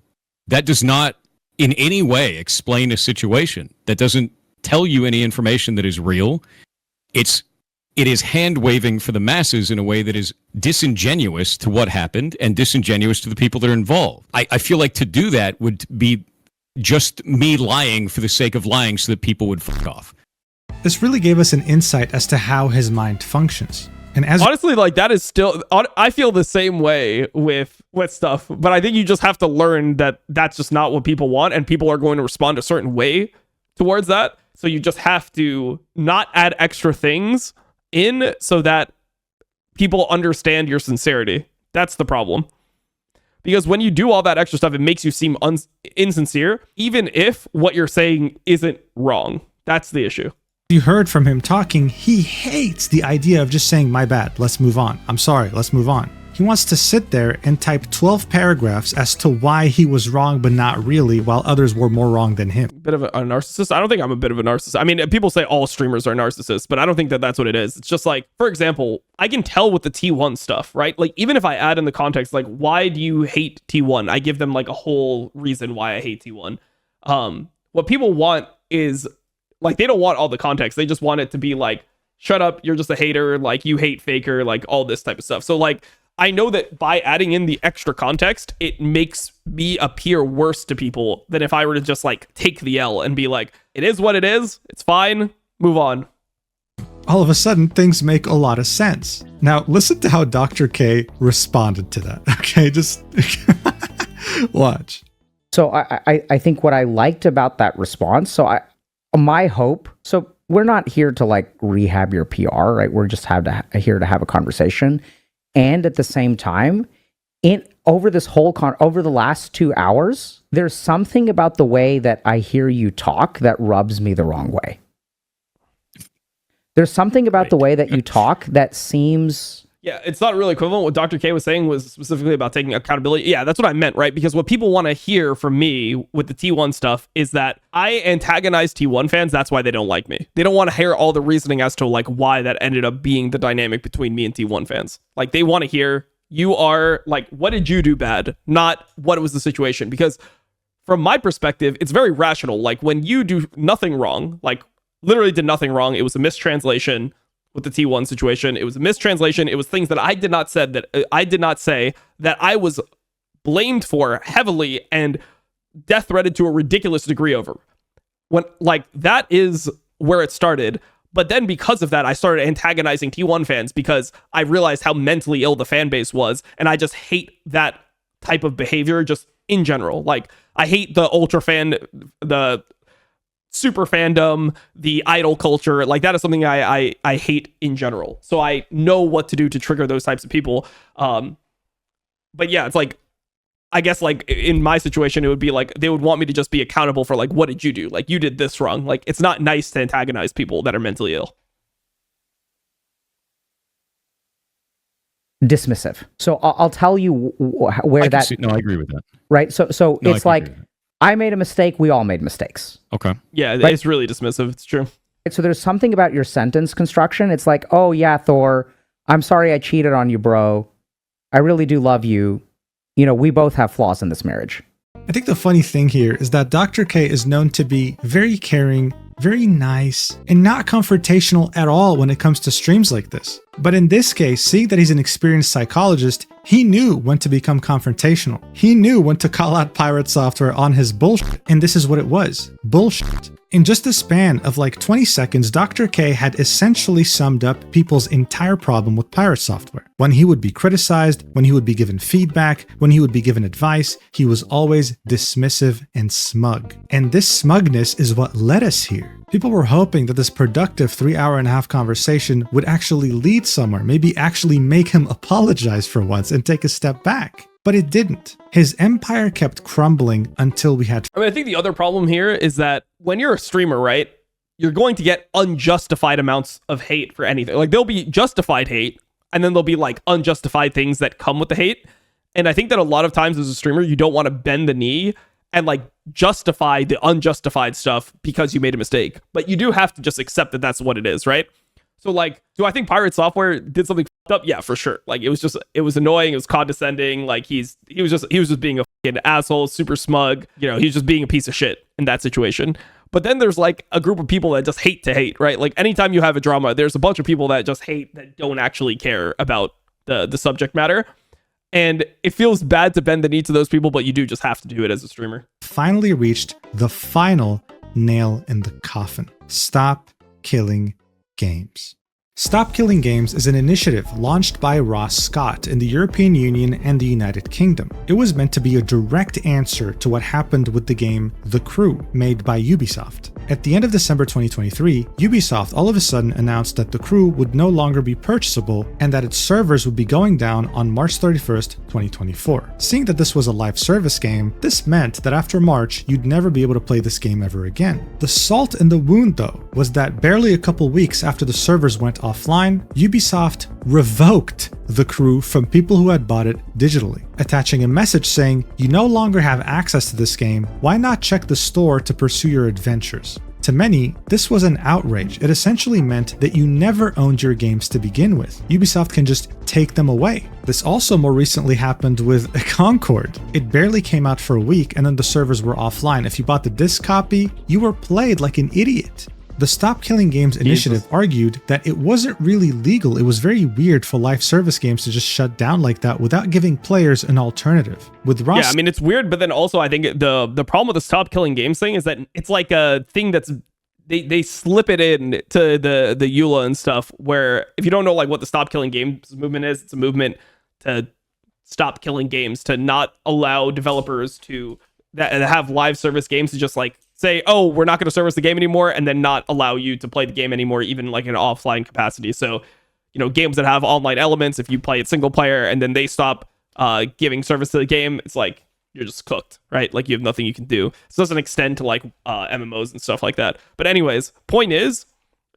that does not in any way explain a situation. That doesn't tell you any information that is real. It is hand-waving for the masses in a way that is disingenuous to what happened and disingenuous to the people that are involved. I feel like to do that would be just me lying for the sake of lying so that people would fuck off. This really gave us an insight as to how his mind functions. And as honestly, like that is still, I feel the same way with stuff, but I think you just have to learn that that's just not what people want, and people are going to respond a certain way towards that. So you just have to not add extra things in so that people understand your sincerity. That's the problem. Because when you do all that extra stuff, it makes you seem insincere, even if what you're saying isn't wrong. That's the issue. You heard from him talking, he hates the idea of just saying, my bad, let's move on. I'm sorry, let's move on. He wants to sit there and type 12 paragraphs as to why he was wrong, but not really, while others were more wrong than him. Bit of a narcissist? I don't think I'm a bit of a narcissist. I mean, people say all streamers are narcissists, but I don't think that that's what it is. It's just like, for example, I can tell with the T1 stuff, right? Like, even if I add in the context, like, why do you hate T1? I give them like a whole reason why I hate T1. What people want is, like, they don't want all the context. They just want it to be like, shut up, you're just a hater, like, you hate Faker, like, all this type of stuff. So, like, I know that by adding in the extra context, it makes me appear worse to people than if I were to just like take the L and be like, it is what it is. It's fine. Move on. All of a sudden, things make a lot of sense. Now, listen to how Dr. K responded to that. Okay, just watch. So I think what I liked about that response, my hope, so we're not here to like rehab your PR, right? We're just here to have a conversation. And at the same time, over the last 2 hours, there's something about the way that I hear you talk that rubs me the wrong way. There's something about the way that you talk that seems... Yeah, it's not really equivalent. What Dr. K was saying was specifically about taking accountability. Yeah, that's what I meant, right? Because what people want to hear from me with the T1 stuff is that I antagonize T1 fans. That's why they don't like me. They don't want to hear all the reasoning as to like why that ended up being the dynamic between me and T1 fans. Like they want to hear, you are like, what did you do bad? Not what was the situation. Because from my perspective, it's very rational. Like when you do nothing wrong, like literally did nothing wrong. It was a mistranslation. With the T1 situation, it was a mistranslation. It was things that I did not say that I was blamed for heavily and death threatened to a ridiculous degree over. When like that is where it started. But then because of that, I started antagonizing T1 fans because I realized how mentally ill the fan base was, and I just hate that type of behavior just in general. Like I hate the ultra fan, the super fandom, the idol culture. Like that is something I hate in general. So I know what to do to trigger those types of people. But yeah, it's like, I guess like in my situation, it would be like they would want me to just be accountable for like, what did you do? Like you did this wrong. Like it's not nice to antagonize people that are mentally ill. Dismissive. So I'll tell you where I agree with that. Right. So it's like, I made a mistake. We all made mistakes. Okay. Yeah, right? It's really dismissive. It's true. So there's something about your sentence construction. It's like, oh yeah, Thor, I'm sorry I cheated on you, bro. I really do love you. You know, we both have flaws in this marriage. I think the funny thing here is that Dr. K is known to be very caring, very nice, and not confrontational at all when it comes to streams like this. But in this case, seeing that he's an experienced psychologist, he knew when to become confrontational. He knew when to call out Pirate Software on his bullshit. And this is what it was. Bullshit. In just a span of like 20 seconds, Dr. K had essentially summed up people's entire problem with Pirate Software. When he would be criticized, when he would be given feedback, when he would be given advice, he was always dismissive and smug. And this smugness is what led us here. People were hoping that this productive 3.5-hour conversation would actually lead somewhere, maybe actually make him apologize for once and take a step back. But it didn't. His empire kept crumbling until we had... I think the other problem here is that when you're a streamer, right, you're going to get unjustified amounts of hate for anything. Like there'll be justified hate, and then there'll be like unjustified things that come with the hate. And I think that a lot of times as a streamer, you don't want to bend the knee and like justify the unjustified stuff because you made a mistake. But you do have to just accept that that's what it is, right? So like, do I think Pirate Software did something up? Yeah, for sure. Like it was annoying. It was condescending. Like he was just being a fucking asshole, super smug. You know, he was just being a piece of shit in that situation. But then there's like a group of people that just hate to hate, right? Like anytime you have a drama, there's a bunch of people that just hate, that don't actually care about the subject matter. And it feels bad to bend the knee to those people, but you do just have to do it as a streamer. Finally reached the final nail in the coffin. Stop killing games. Stop Killing Games is an initiative launched by Ross Scott in the European Union and the United Kingdom. It was meant to be a direct answer to what happened with the game The Crew, made by Ubisoft. At the end of December 2023, Ubisoft all of a sudden announced that The Crew would no longer be purchasable and that its servers would be going down on March 31st, 2024. Seeing that this was a live service game, this meant that after March, you'd never be able to play this game ever again. The salt in the wound, though, was that barely a couple weeks after the servers went offline, Ubisoft revoked The Crew from people who had bought it digitally, attaching a message saying, "You no longer have access to this game. Why not check the store to pursue your adventures?" To many, this was an outrage. It essentially meant that you never owned your games to begin with. Ubisoft can just take them away. This also more recently happened with Concord. It barely came out for a week and then the servers were offline. If you bought the disc copy, you were played like an idiot. The Stop Killing Games initiative argued that it wasn't really legal. It was very weird for live service games to just shut down like that without giving players an alternative. With Ross, yeah, I mean, it's weird, but then also I think the problem with the Stop Killing Games thing is that it's like a thing that's they slip it in to the EULA and stuff, where if you don't know like what the Stop Killing Games movement is, it's a movement to stop killing games, to not allow developers to that have live service games to just like say, oh, we're not going to service the game anymore, and then not allow you to play the game anymore, even like in an offline capacity. So, you know, games that have online elements, if you play it single player and then they stop giving service to the game, it's like you're just cooked, right? Like you have nothing you can do. This doesn't extend to like MMOs and stuff like that. But anyways, point is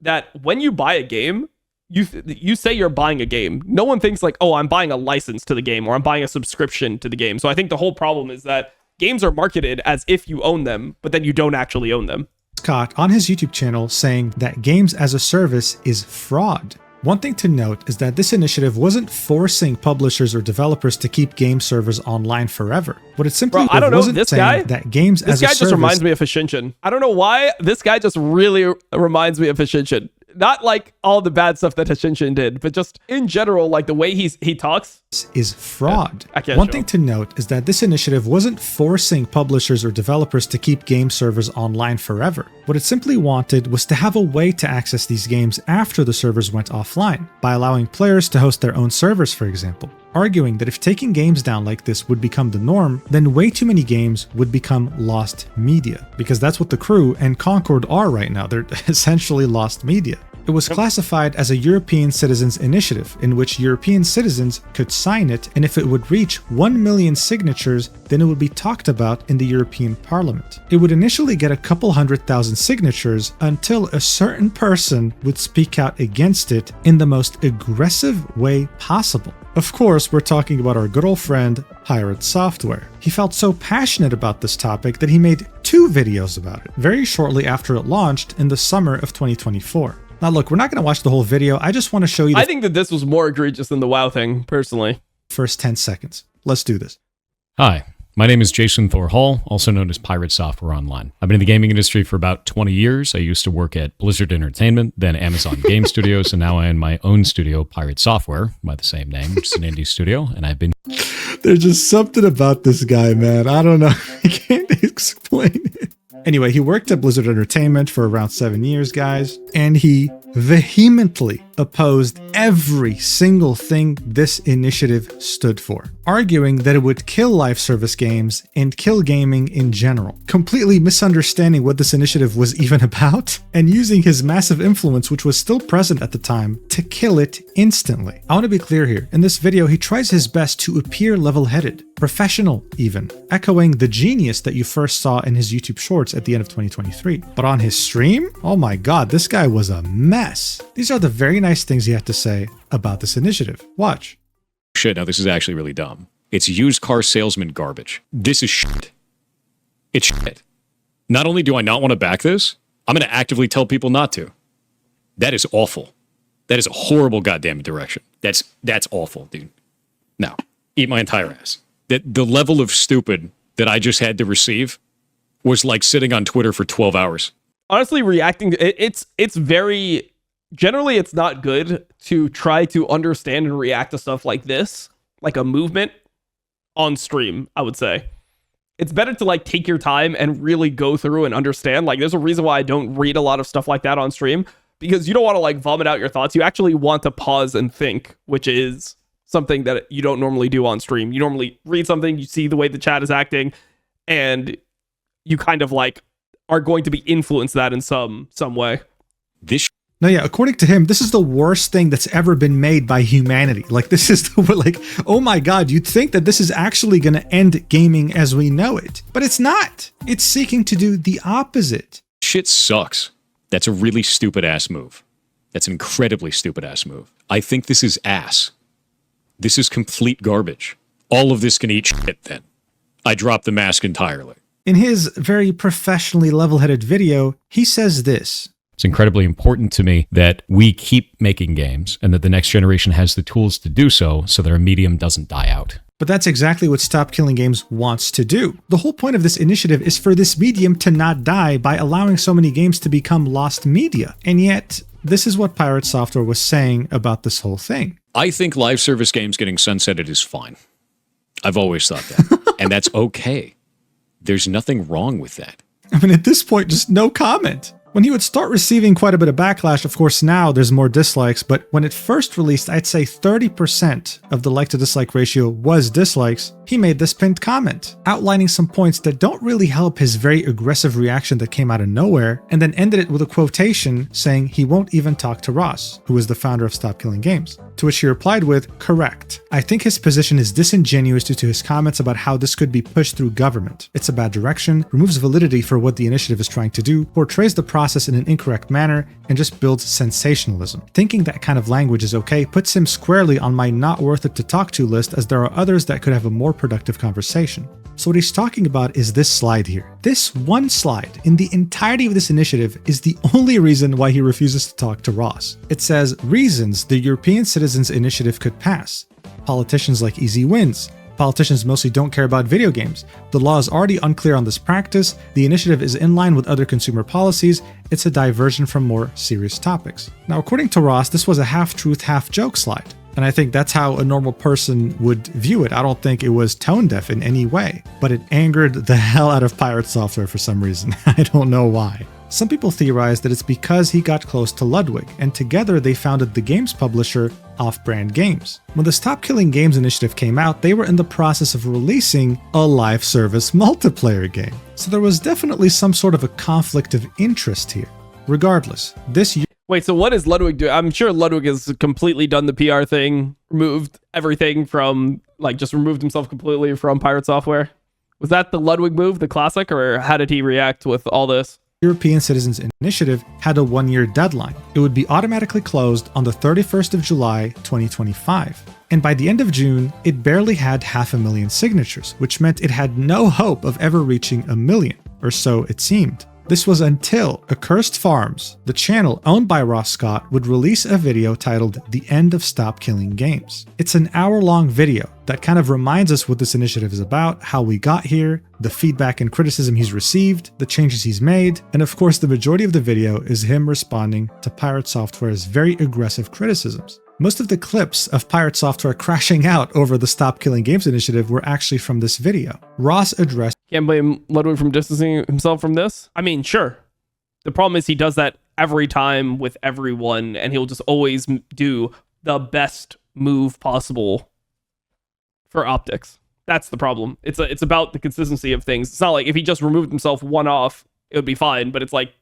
that when you buy a game, you say you're buying a game. No one thinks like, oh, I'm buying a license to the game or I'm buying a subscription to the game. So I think the whole problem is that games are marketed as if you own them, but then you don't actually own them. Scott on his YouTube channel saying that games as a service is fraud. One thing to note is that this initiative wasn't forcing publishers or developers to keep game servers online forever. What it simply I don't know, wasn't this saying guy, that games as a service... This guy just reminds me of Fashinshin. I don't know why, this guy just really reminds me of Fashinshin. Not like all the bad stuff that Hashinshin did, but just in general, like the way he talks is fraud. Yeah, One thing to note is that this initiative wasn't forcing publishers or developers to keep game servers online forever. What it simply wanted was to have a way to access these games after the servers went offline, by allowing players to host their own servers, for example. Arguing that if taking games down like this would become the norm, then way too many games would become lost media. Because that's what the Crew and Concord are right now. They're essentially lost media. It was classified as a European Citizens Initiative, in which European citizens could sign it, and if it would reach 1 million signatures, then it would be talked about in the European Parliament. It would initially get a couple 100,000 signatures until a certain person would speak out against it in the most aggressive way possible. Of course, we're talking about our good old friend, Pirate Software. He felt so passionate about this topic that he made 2 videos about it, very shortly after it launched in the summer of 2024. Now look, we're not going to watch the whole video, I just want to show you I think that this was more egregious than the WoW thing, personally. First 10 seconds. Let's do this. Hi, my name is Jason Thor Hall, also known as Pirate Software Online. I've been in the gaming industry for about 20 years. I used to work at Blizzard Entertainment, then Amazon Game Studios, and now I own my own studio, Pirate Software, by the same name, which is an indie studio, and I've been... There's just something about this guy, man. I don't know. I can't explain it. Anyway, he worked at Blizzard Entertainment for around 7 years, guys, and he vehemently opposed every single thing this initiative stood for, arguing that it would kill live service games and kill gaming in general, completely misunderstanding what this initiative was even about, and using his massive influence, which was still present at the time, to kill it instantly. I want to be clear here, in this video he tries his best to appear level-headed, professional even, echoing the genius that you first saw in his YouTube shorts at the end of 2023. But on his stream, oh my god, this guy was a mess. These are the very nice things he had to say about this initiative. Watch. Shit, now this is actually really dumb. It's used car salesman garbage. This is shit. It's shit. Not only do I not want to back this, I'm going to actively tell people not to. That is awful. That is a horrible goddamn direction. That's awful, dude. No, eat my entire ass. The level of stupid that I just had to receive was like sitting on Twitter for 12 hours. Honestly, reacting, it's very, generally it's not good to try to understand and react to stuff like this, like a movement on stream, I would say. It's better to like take your time and really go through and understand. Like there's a reason why I don't read a lot of stuff like that on stream, because you don't want to like vomit out your thoughts. You actually want to pause and think, which is something that you don't normally do on stream. You normally read something, you see the way the chat is acting, and you kind of like are going to be influenced that in some way. No, yeah, according to him, this is the worst thing that's ever been made by humanity. Like, this is the, like, oh my god, you'd think that this is actually going to end gaming as we know it. But it's not. It's seeking to do the opposite. Shit sucks. That's a really stupid ass move. That's an incredibly stupid ass move. I think this is ass. This is complete garbage. All of this can eat shit then. I drop the mask entirely. In his very professionally level-headed video, he says this. It's incredibly important to me that we keep making games and that the next generation has the tools to do so that our medium doesn't die out. But that's exactly what Stop Killing Games wants to do. The whole point of this initiative is for this medium to not die by allowing so many games to become lost media. And yet, this is what Pirate Software was saying about this whole thing. I think live service games getting sunsetted is fine. I've always thought that. And that's okay. There's nothing wrong with that. I mean, at this point, just no comment. When he would start receiving quite a bit of backlash, of course now there's more dislikes, but when it first released, I'd say 30% of the like to dislike ratio was dislikes. he made this pinned comment, outlining some points that don't really help his very aggressive reaction that came out of nowhere, and then ended it with a quotation saying he won't even talk to Ross, who is the founder of Stop Killing Games. To which he replied with, "Correct. I think his position is disingenuous due to his comments about how this could be pushed through government. It's a bad direction, removes validity for what the initiative is trying to do, portrays the process in an incorrect manner, and just builds sensationalism. Thinking that kind of language is okay puts him squarely on my not worth it to talk to list, as there are others that could have a more productive conversation." So what he's talking about is this slide here. This one slide in the entirety of this initiative is the only reason why he refuses to talk to Ross. It says, reasons the European Citizens Initiative could pass. Politicians like easy wins. Politicians mostly don't care about video games. The law is already unclear on this practice. The initiative is in line with other consumer policies. It's a diversion from more serious topics. Now, according to Ross, this was a half-truth, half-joke slide. And I think that's how a normal person would view it. I don't think it was tone deaf in any way, but it angered the hell out of Pirate Software for some reason. I don't know why. Some people theorize that it's because he got close to Ludwig, and together they founded the games publisher Off-Brand Games. When the Stop Killing Games initiative came out, they were in the process of releasing a live service multiplayer game. So there was definitely some sort of a conflict of interest here. Regardless, this year... Wait, so what is Ludwig doing? I'm sure Ludwig has completely done the PR thing, removed everything from, like, just removed himself completely from Pirate Software. Was that the Ludwig move, the classic, or how did he react with all this? European Citizens Initiative had a one-year deadline. It would be automatically closed on the 31st of July, 2025. And by the end of June, it barely had 500,000 signatures, which meant it had no hope of ever reaching 1 million, or so it seemed. This was until Accursed Farms, the channel owned by Ross Scott, would release a video titled The End of Stop Killing Games. It's an hour-long video that kind of reminds us what this initiative is about, how we got here, the feedback and criticism he's received, the changes he's made, and of course the majority of the video is him responding to Pirate Software's very aggressive criticisms. Most of the clips of Pirate Software crashing out over the Stop Killing Games initiative were actually from this video. Ross addressed... Can't blame Ludwig from distancing himself from this. I mean, sure. The problem is he does that every time with everyone, and he'll just always do the best move possible for optics. That's the problem. It's about the consistency of things. It's not like if he just removed himself one-off, it would be fine, but it's like,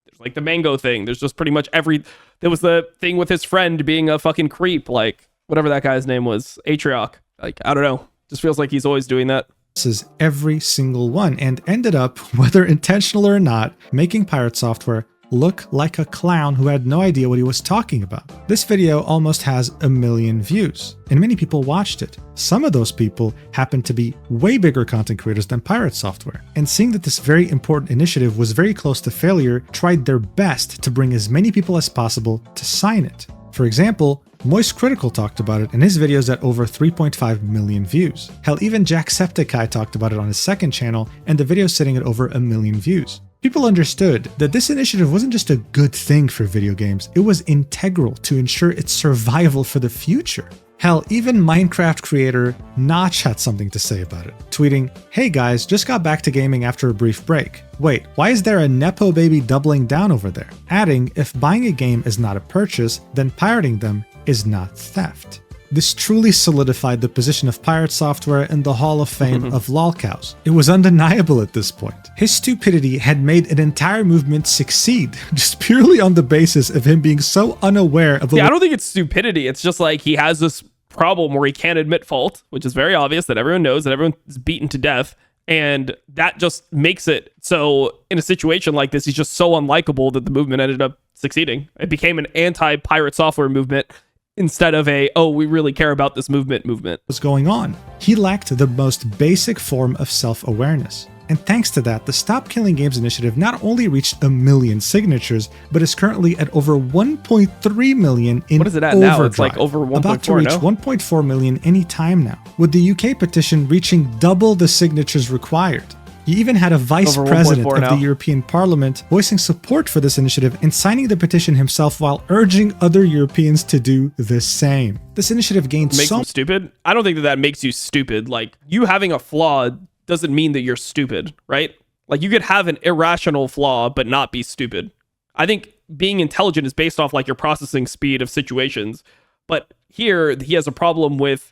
there's like the mango thing. There's just pretty much there was the thing with his friend being a fucking creep, like whatever that guy's name was, Atrioc. Like, I don't know. Just feels like he's always doing that. Is every single one, and ended up, whether intentional or not, making Pirate Software look like a clown who had no idea what he was talking about. This video almost has 1 million views, and many people watched it. Some of those people happen to be way bigger content creators than Pirate Software, and seeing that this very important initiative was very close to failure, tried their best to bring as many people as possible to sign it. For example, Moist Critical talked about it in his videos at over 3.5 million views. Hell, even Jacksepticeye talked about it on his second channel, and the video's sitting at over 1 million views. People understood that this initiative wasn't just a good thing for video games, it was integral to ensure its survival for the future. Hell, even Minecraft creator Notch had something to say about it, tweeting, "Hey guys, just got back to gaming after a brief break. Wait, why is there a Nepo baby doubling down over there?" Adding, "If buying a game is not a purchase, then pirating them is not theft." This truly solidified the position of Pirate Software in the Hall of Fame of lolcows. It was undeniable at this point. His stupidity had made an entire movement succeed, just purely on the basis of him being so unaware of... I don't think it's stupidity. It's just like he has this problem where he can't admit fault, which is very obvious that everyone knows, that everyone is beaten to death. And that just makes it so in a situation like this, he's just so unlikable that the movement ended up succeeding. It became an anti-Pirate Software movement instead of we really care about this movement. Was going on. He lacked the most basic form of self-awareness. And thanks to that, the Stop Killing Games initiative not only reached 1 million signatures, but is currently at over 1.3 million in What is it at overdrive, now? It's like over 1.4 about to reach 1.4 million any time now, with the UK petition reaching double the signatures required. He even had a vice president of the European Parliament voicing support for this initiative and signing the petition himself while urging other Europeans to do the same. This initiative gained Makes him stupid? I don't think that makes you stupid. Like, you having a flaw doesn't mean that you're stupid, right? Like, you could have an irrational flaw but not be stupid. I think being intelligent is based off like your processing speed of situations. But here, he has a problem with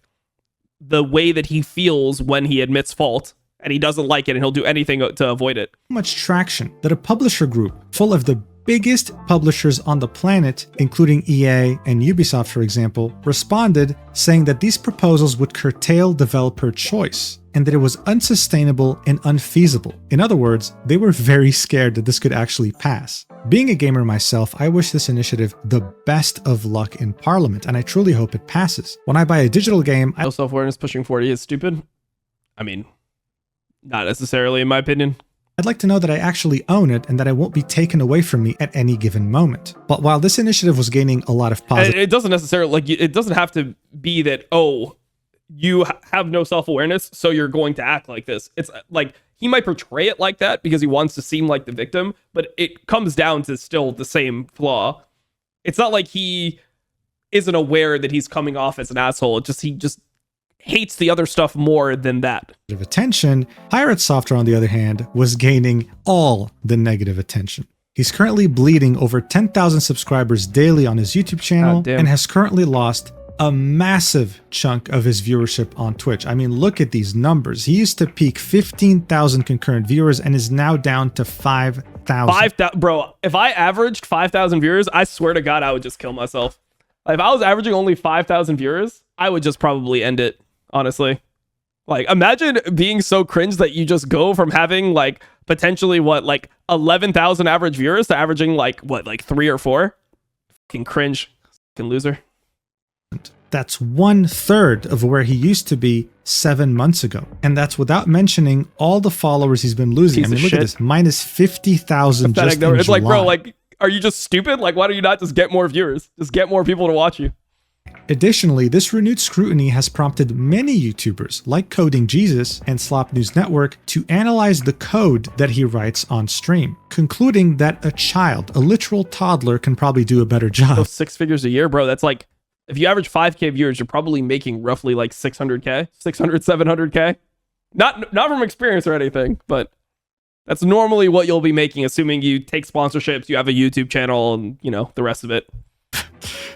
the way that he feels when he admits fault, and he doesn't like it, and he'll do anything to avoid it. Much traction that a publisher group full of the biggest publishers on the planet, including EA and Ubisoft, for example, responded saying that these proposals would curtail developer choice and that it was unsustainable and unfeasible. In other words, they were very scared that this could actually pass. Being a gamer myself, I wish this initiative the best of luck in Parliament, and I truly hope it passes. When I buy a digital game, No self-awareness pushing 40 is stupid. I mean, not necessarily in my opinion. I'd like to know that I actually own it and that it won't be taken away from me at any given moment. But while this initiative was gaining a lot of positive... It doesn't necessarily, like, it doesn't have to be that, oh, you have no self-awareness, so you're going to act like this. It's like, he might portray it like that because he wants to seem like the victim, but it comes down to still the same flaw. It's not like he isn't aware that he's coming off as an asshole. He just hates the other stuff more than that. Attention. Pirate Software, on the other hand, was gaining all the negative attention. He's currently bleeding over 10,000 subscribers daily on his YouTube channel and has currently lost a massive chunk of his viewership on Twitch. I mean, look at these numbers. He used to peak 15,000 concurrent viewers and is now down to 5,000. Bro, if I averaged 5,000 viewers, I swear to God, I would just kill myself. Like, if I was averaging only 5,000 viewers, I would just probably end it, honestly. Like, imagine being so cringe that you just go from having, like, potentially, what, like, 11,000 average viewers to averaging, like, what, like 3 or 4? Fucking cringe. Fucking loser. That's 1/3 of where he used to be 7 months ago. And that's without mentioning all the followers he's been losing. I mean, look at this. Minus 50,000 just in July. It's like, bro, like, are you just stupid? Like, why do you not just get more viewers? Just get more people to watch you. Additionally, this renewed scrutiny has prompted many YouTubers like Coding Jesus and Slop News Network to analyze the code that he writes on stream, concluding that a child, a literal toddler, can probably do a better job. So 6 figures a year, bro, that's like, if you average 5K viewers, you're probably making roughly like 600K, 600, 700K. Not from experience or anything, but that's normally what you'll be making, assuming you take sponsorships, you have a YouTube channel, and, you know, the rest of it.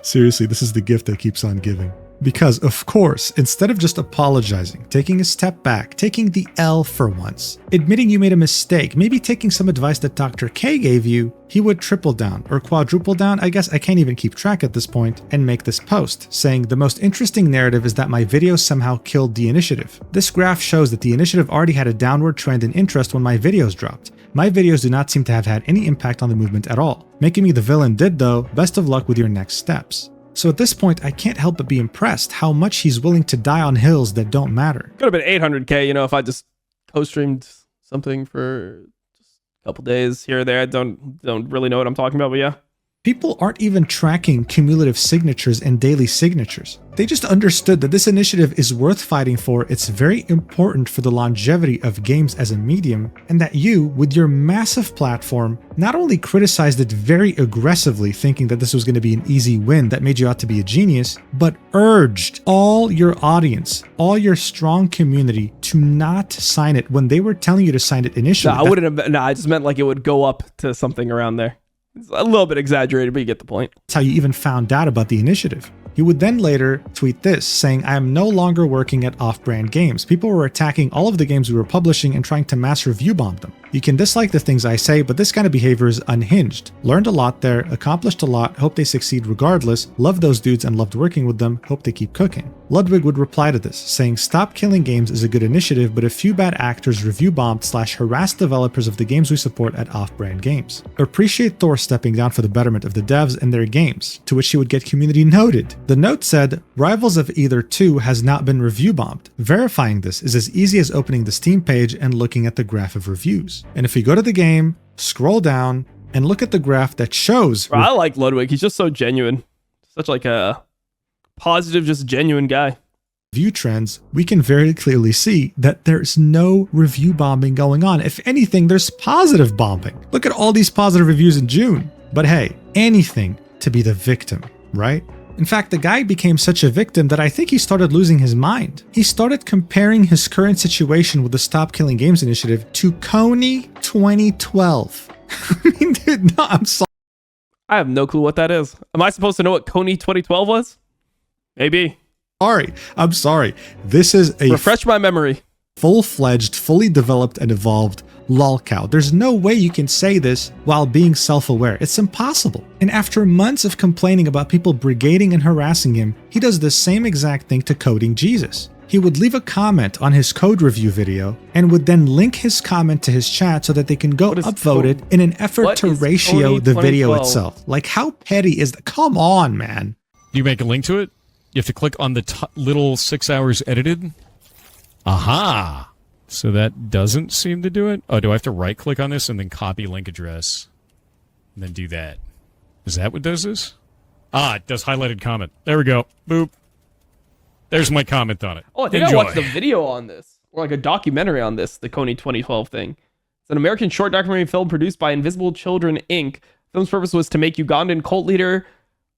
Seriously, this is the gift that keeps on giving. Because, of course, instead of just apologizing, taking a step back, taking the L for once, admitting you made a mistake, maybe taking some advice that Dr. K gave you, he would triple down or quadruple down, I guess I can't even keep track at this point, and make this post, saying the most interesting narrative is that my video somehow killed the initiative. This graph shows that the initiative already had a downward trend in interest when my videos dropped. My videos do not seem to have had any impact on the movement at all. Making me the villain did though. Best of luck with your next steps. So at this point, I can't help but be impressed how much he's willing to die on hills that don't matter. Could have been 800K, you know, if I just co-streamed something for just a couple days here or there. I don't really know what I'm talking about, but yeah. People aren't even tracking cumulative signatures and daily signatures. They just understood that this initiative is worth fighting for, it's very important for the longevity of games as a medium, and that you, with your massive platform, not only criticized it very aggressively, thinking that this was going to be an easy win that made you out to be a genius, but urged all your audience, all your strong community to not sign it when they were telling you to sign it initially. No, I wouldn't have. No, I just meant like it would go up to something around there. It's a little bit exaggerated, but you get the point. That's how you even found out about the initiative. He would then later tweet this, saying, I am no longer working at Off-Brand Games. People were attacking all of the games we were publishing and trying to mass review bomb them. You can dislike the things I say, but this kind of behavior is unhinged. Learned a lot there, accomplished a lot, hope they succeed regardless, loved those dudes and loved working with them, hope they keep cooking. Ludwig would reply to this, saying, stop killing games is a good initiative, but a few bad actors review bombed / harassed developers of the games we support at Off-Brand Games. Appreciate Thor stepping down for the betterment of the devs and their games, to which he would get community noted. The note said, Rivals of Either 2 has not been review bombed. Verifying this is as easy as opening the Steam page and looking at the graph of reviews. And if we go to the game, scroll down, and look at the graph that shows... Bro, I like Ludwig. He's just so genuine. Such like a positive, just genuine guy. Review trends, we can very clearly see that there's no review bombing going on. If anything, there's positive bombing. Look at all these positive reviews in June. But hey, anything to be the victim, right? In fact, the guy became such a victim that I think he started losing his mind. He started comparing his current situation with the Stop Killing Games initiative to Coney 2012. I mean, dude, no, I'm sorry. I have no clue what that is. Am I supposed to know what Coney 2012 was? Maybe. Sorry, I'm sorry. This is a Refresh my memory. full-fledged, fully developed and evolved lolcow. There's no way you can say this while being self-aware. It's impossible. And after months of complaining about people brigading and harassing him, he does the same exact thing to Coding Jesus. He would leave a comment on his code review video and would then link his comment to his chat so that they can go upvote it in an effort to ratio the video itself. Like, how petty is that? Come on, man. Do you make a link to it? You have to click on the little 6 hours edited? Aha! So that doesn't seem to do it? Oh, do I have to right-click on this and then copy link address? And then do that? Is that what does this? Ah, it does highlighted comment. There we go. Boop. There's my comment on it. Oh, I think I watched a video on this, or like a documentary on this, the Coney 2012 thing. It's an American short documentary film produced by Invisible Children, Inc. Film's purpose was to make Ugandan cult leader,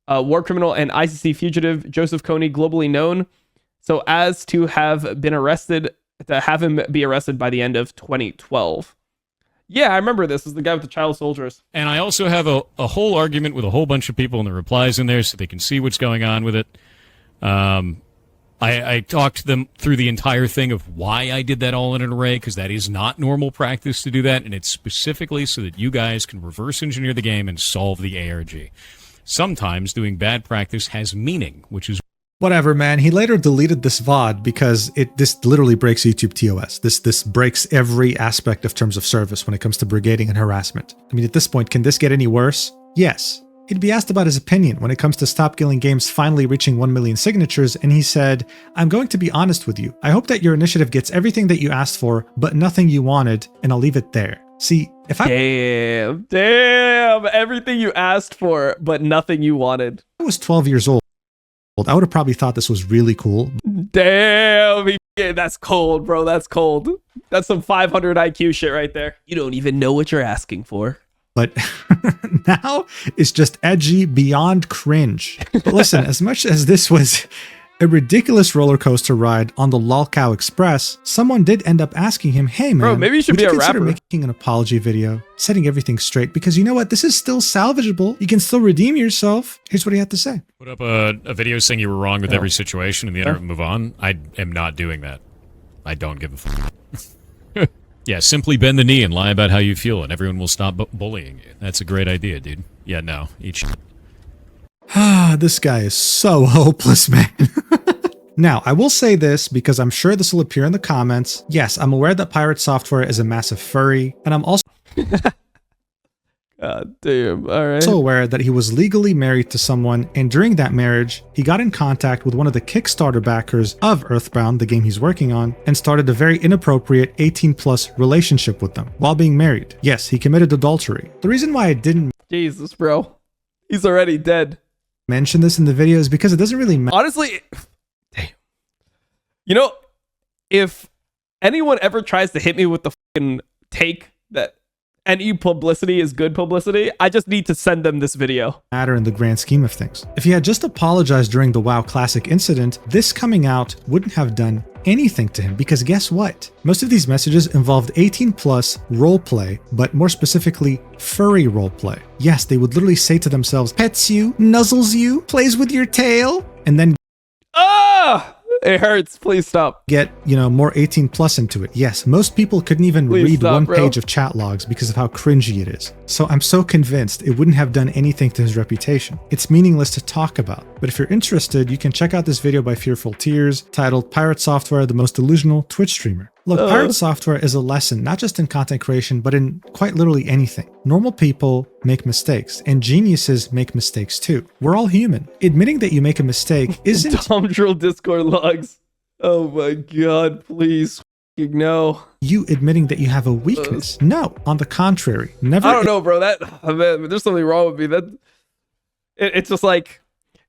war criminal, and ICC fugitive Joseph Kony globally known, so as to have him be arrested by the end of 2012. Yeah, I remember this. This is the guy with the child soldiers. And I also have a whole argument with a whole bunch of people and the replies in there so they can see what's going on with it. I talked to them through the entire thing of why I did that all in an array, because that is not normal practice to do that, and it's specifically so that you guys can reverse engineer the game and solve the ARG. Sometimes doing bad practice has meaning, which is... Whatever, man. He later deleted this VOD because this literally breaks YouTube TOS. This breaks every aspect of terms of service when it comes to brigading and harassment. I mean, at this point, can this get any worse? Yes. He'd be asked about his opinion when it comes to Stop Killing Games finally reaching 1 million signatures, and he said, "I'm going to be honest with you. I hope that your initiative gets everything that you asked for, but nothing you wanted, and I'll leave it there." See, if I... Damn, everything you asked for, but nothing you wanted. I was 12 years old, I would have probably thought this was really cool. Damn, that's cold, bro. That's cold. That's some 500 IQ shit right there. You don't even know what you're asking for. But now it's just edgy beyond cringe. But listen, as much as this was a ridiculous roller coaster ride on the Lolcow Express, someone did end up asking him, "Hey man, bro, maybe you should be a consider rapper. Making an apology video, setting everything straight, because you know what? This is still salvageable. You can still redeem yourself." Here's what he had to say. Put up a video saying you were wrong with every situation and the internet move on. I am not doing that. I don't give a fuck. Yeah, simply bend the knee and lie about how you feel, and everyone will stop bullying you. That's a great idea, dude. Yeah, no, eat shit. This guy is so hopeless, man. Now, I will say this because I'm sure this will appear in the comments. Yes, I'm aware that Pirate Software is a massive furry, and I'm also God damn, all right. Also aware that he was legally married to someone, and during that marriage, he got in contact with one of the Kickstarter backers of Earthbound, the game he's working on, and started a very inappropriate 18+ relationship with them while being married. Yes, he committed adultery. The reason why I didn't Jesus, bro. He's already dead. Mention this in the video is because it doesn't really matter. Honestly, damn. You know, if anyone ever tries to hit me with the fucking take that any publicity is good publicity, I just need to send them this video. Matter in the grand scheme of things. If he had just apologized during the WoW Classic incident, this coming out wouldn't have done anything to him, because guess what? Most of these messages involved 18+ roleplay, but more specifically, furry roleplay. Yes, they would literally say to themselves, pets you, nuzzles you, plays with your tail, and then it hurts. Please stop. Get, more 18+ into it. Yes, most people couldn't even read one page of chat logs because of how cringy it is. So I'm so convinced it wouldn't have done anything to his reputation. It's meaningless to talk about. But if you're interested, you can check out this video by Fearful Tears titled Pirate Software, the most delusional Twitch streamer. Look, Pirate Software is a lesson, not just in content creation, but in quite literally anything. Normal people make mistakes, and geniuses make mistakes too. We're all human. Admitting that you make a mistake isn't... Tom Drill Discord logs. Oh my god, please. No. You admitting that you have a weakness. No, on the contrary. Never... I don't know, bro. There's something wrong with me. It's just like...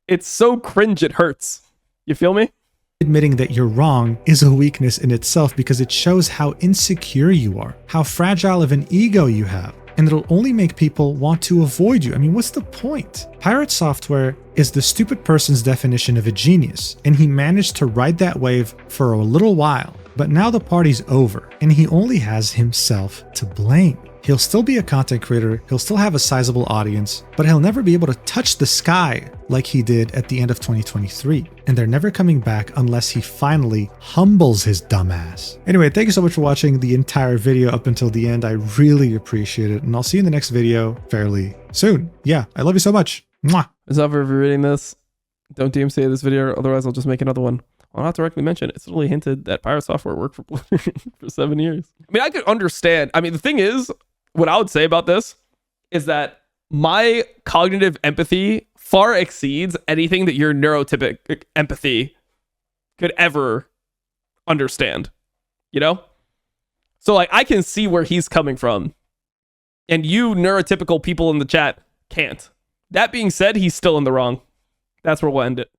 It's so cringe it hurts. You feel me? Admitting that you're wrong is a weakness in itself, because it shows how insecure you are, how fragile of an ego you have, and it'll only make people want to avoid you. I mean, what's the point? Pirate Software is the stupid person's definition of a genius, and he managed to ride that wave for a little while, but now the party's over, and he only has himself to blame. He'll still be a content creator, he'll still have a sizable audience, but he'll never be able to touch the sky like he did at the end of 2023. And they're never coming back unless he finally humbles his dumbass. Anyway, thank you so much for watching the entire video up until the end. I really appreciate it. And I'll see you in the next video fairly soon. Yeah, I love you so much. Mwah. As ever, if you're reading this, don't DMCA this video, otherwise I'll just make another one. I'll not directly mention it. It's literally hinted that Pirate Software worked for for 7 years. I mean, I could understand. I mean, the thing is, what I would say about this is that my cognitive empathy far exceeds anything that your neurotypic empathy could ever understand, you know? So like, I can see where he's coming from, and you neurotypical people in the chat can't. That being said, he's still in the wrong. That's where we'll end it.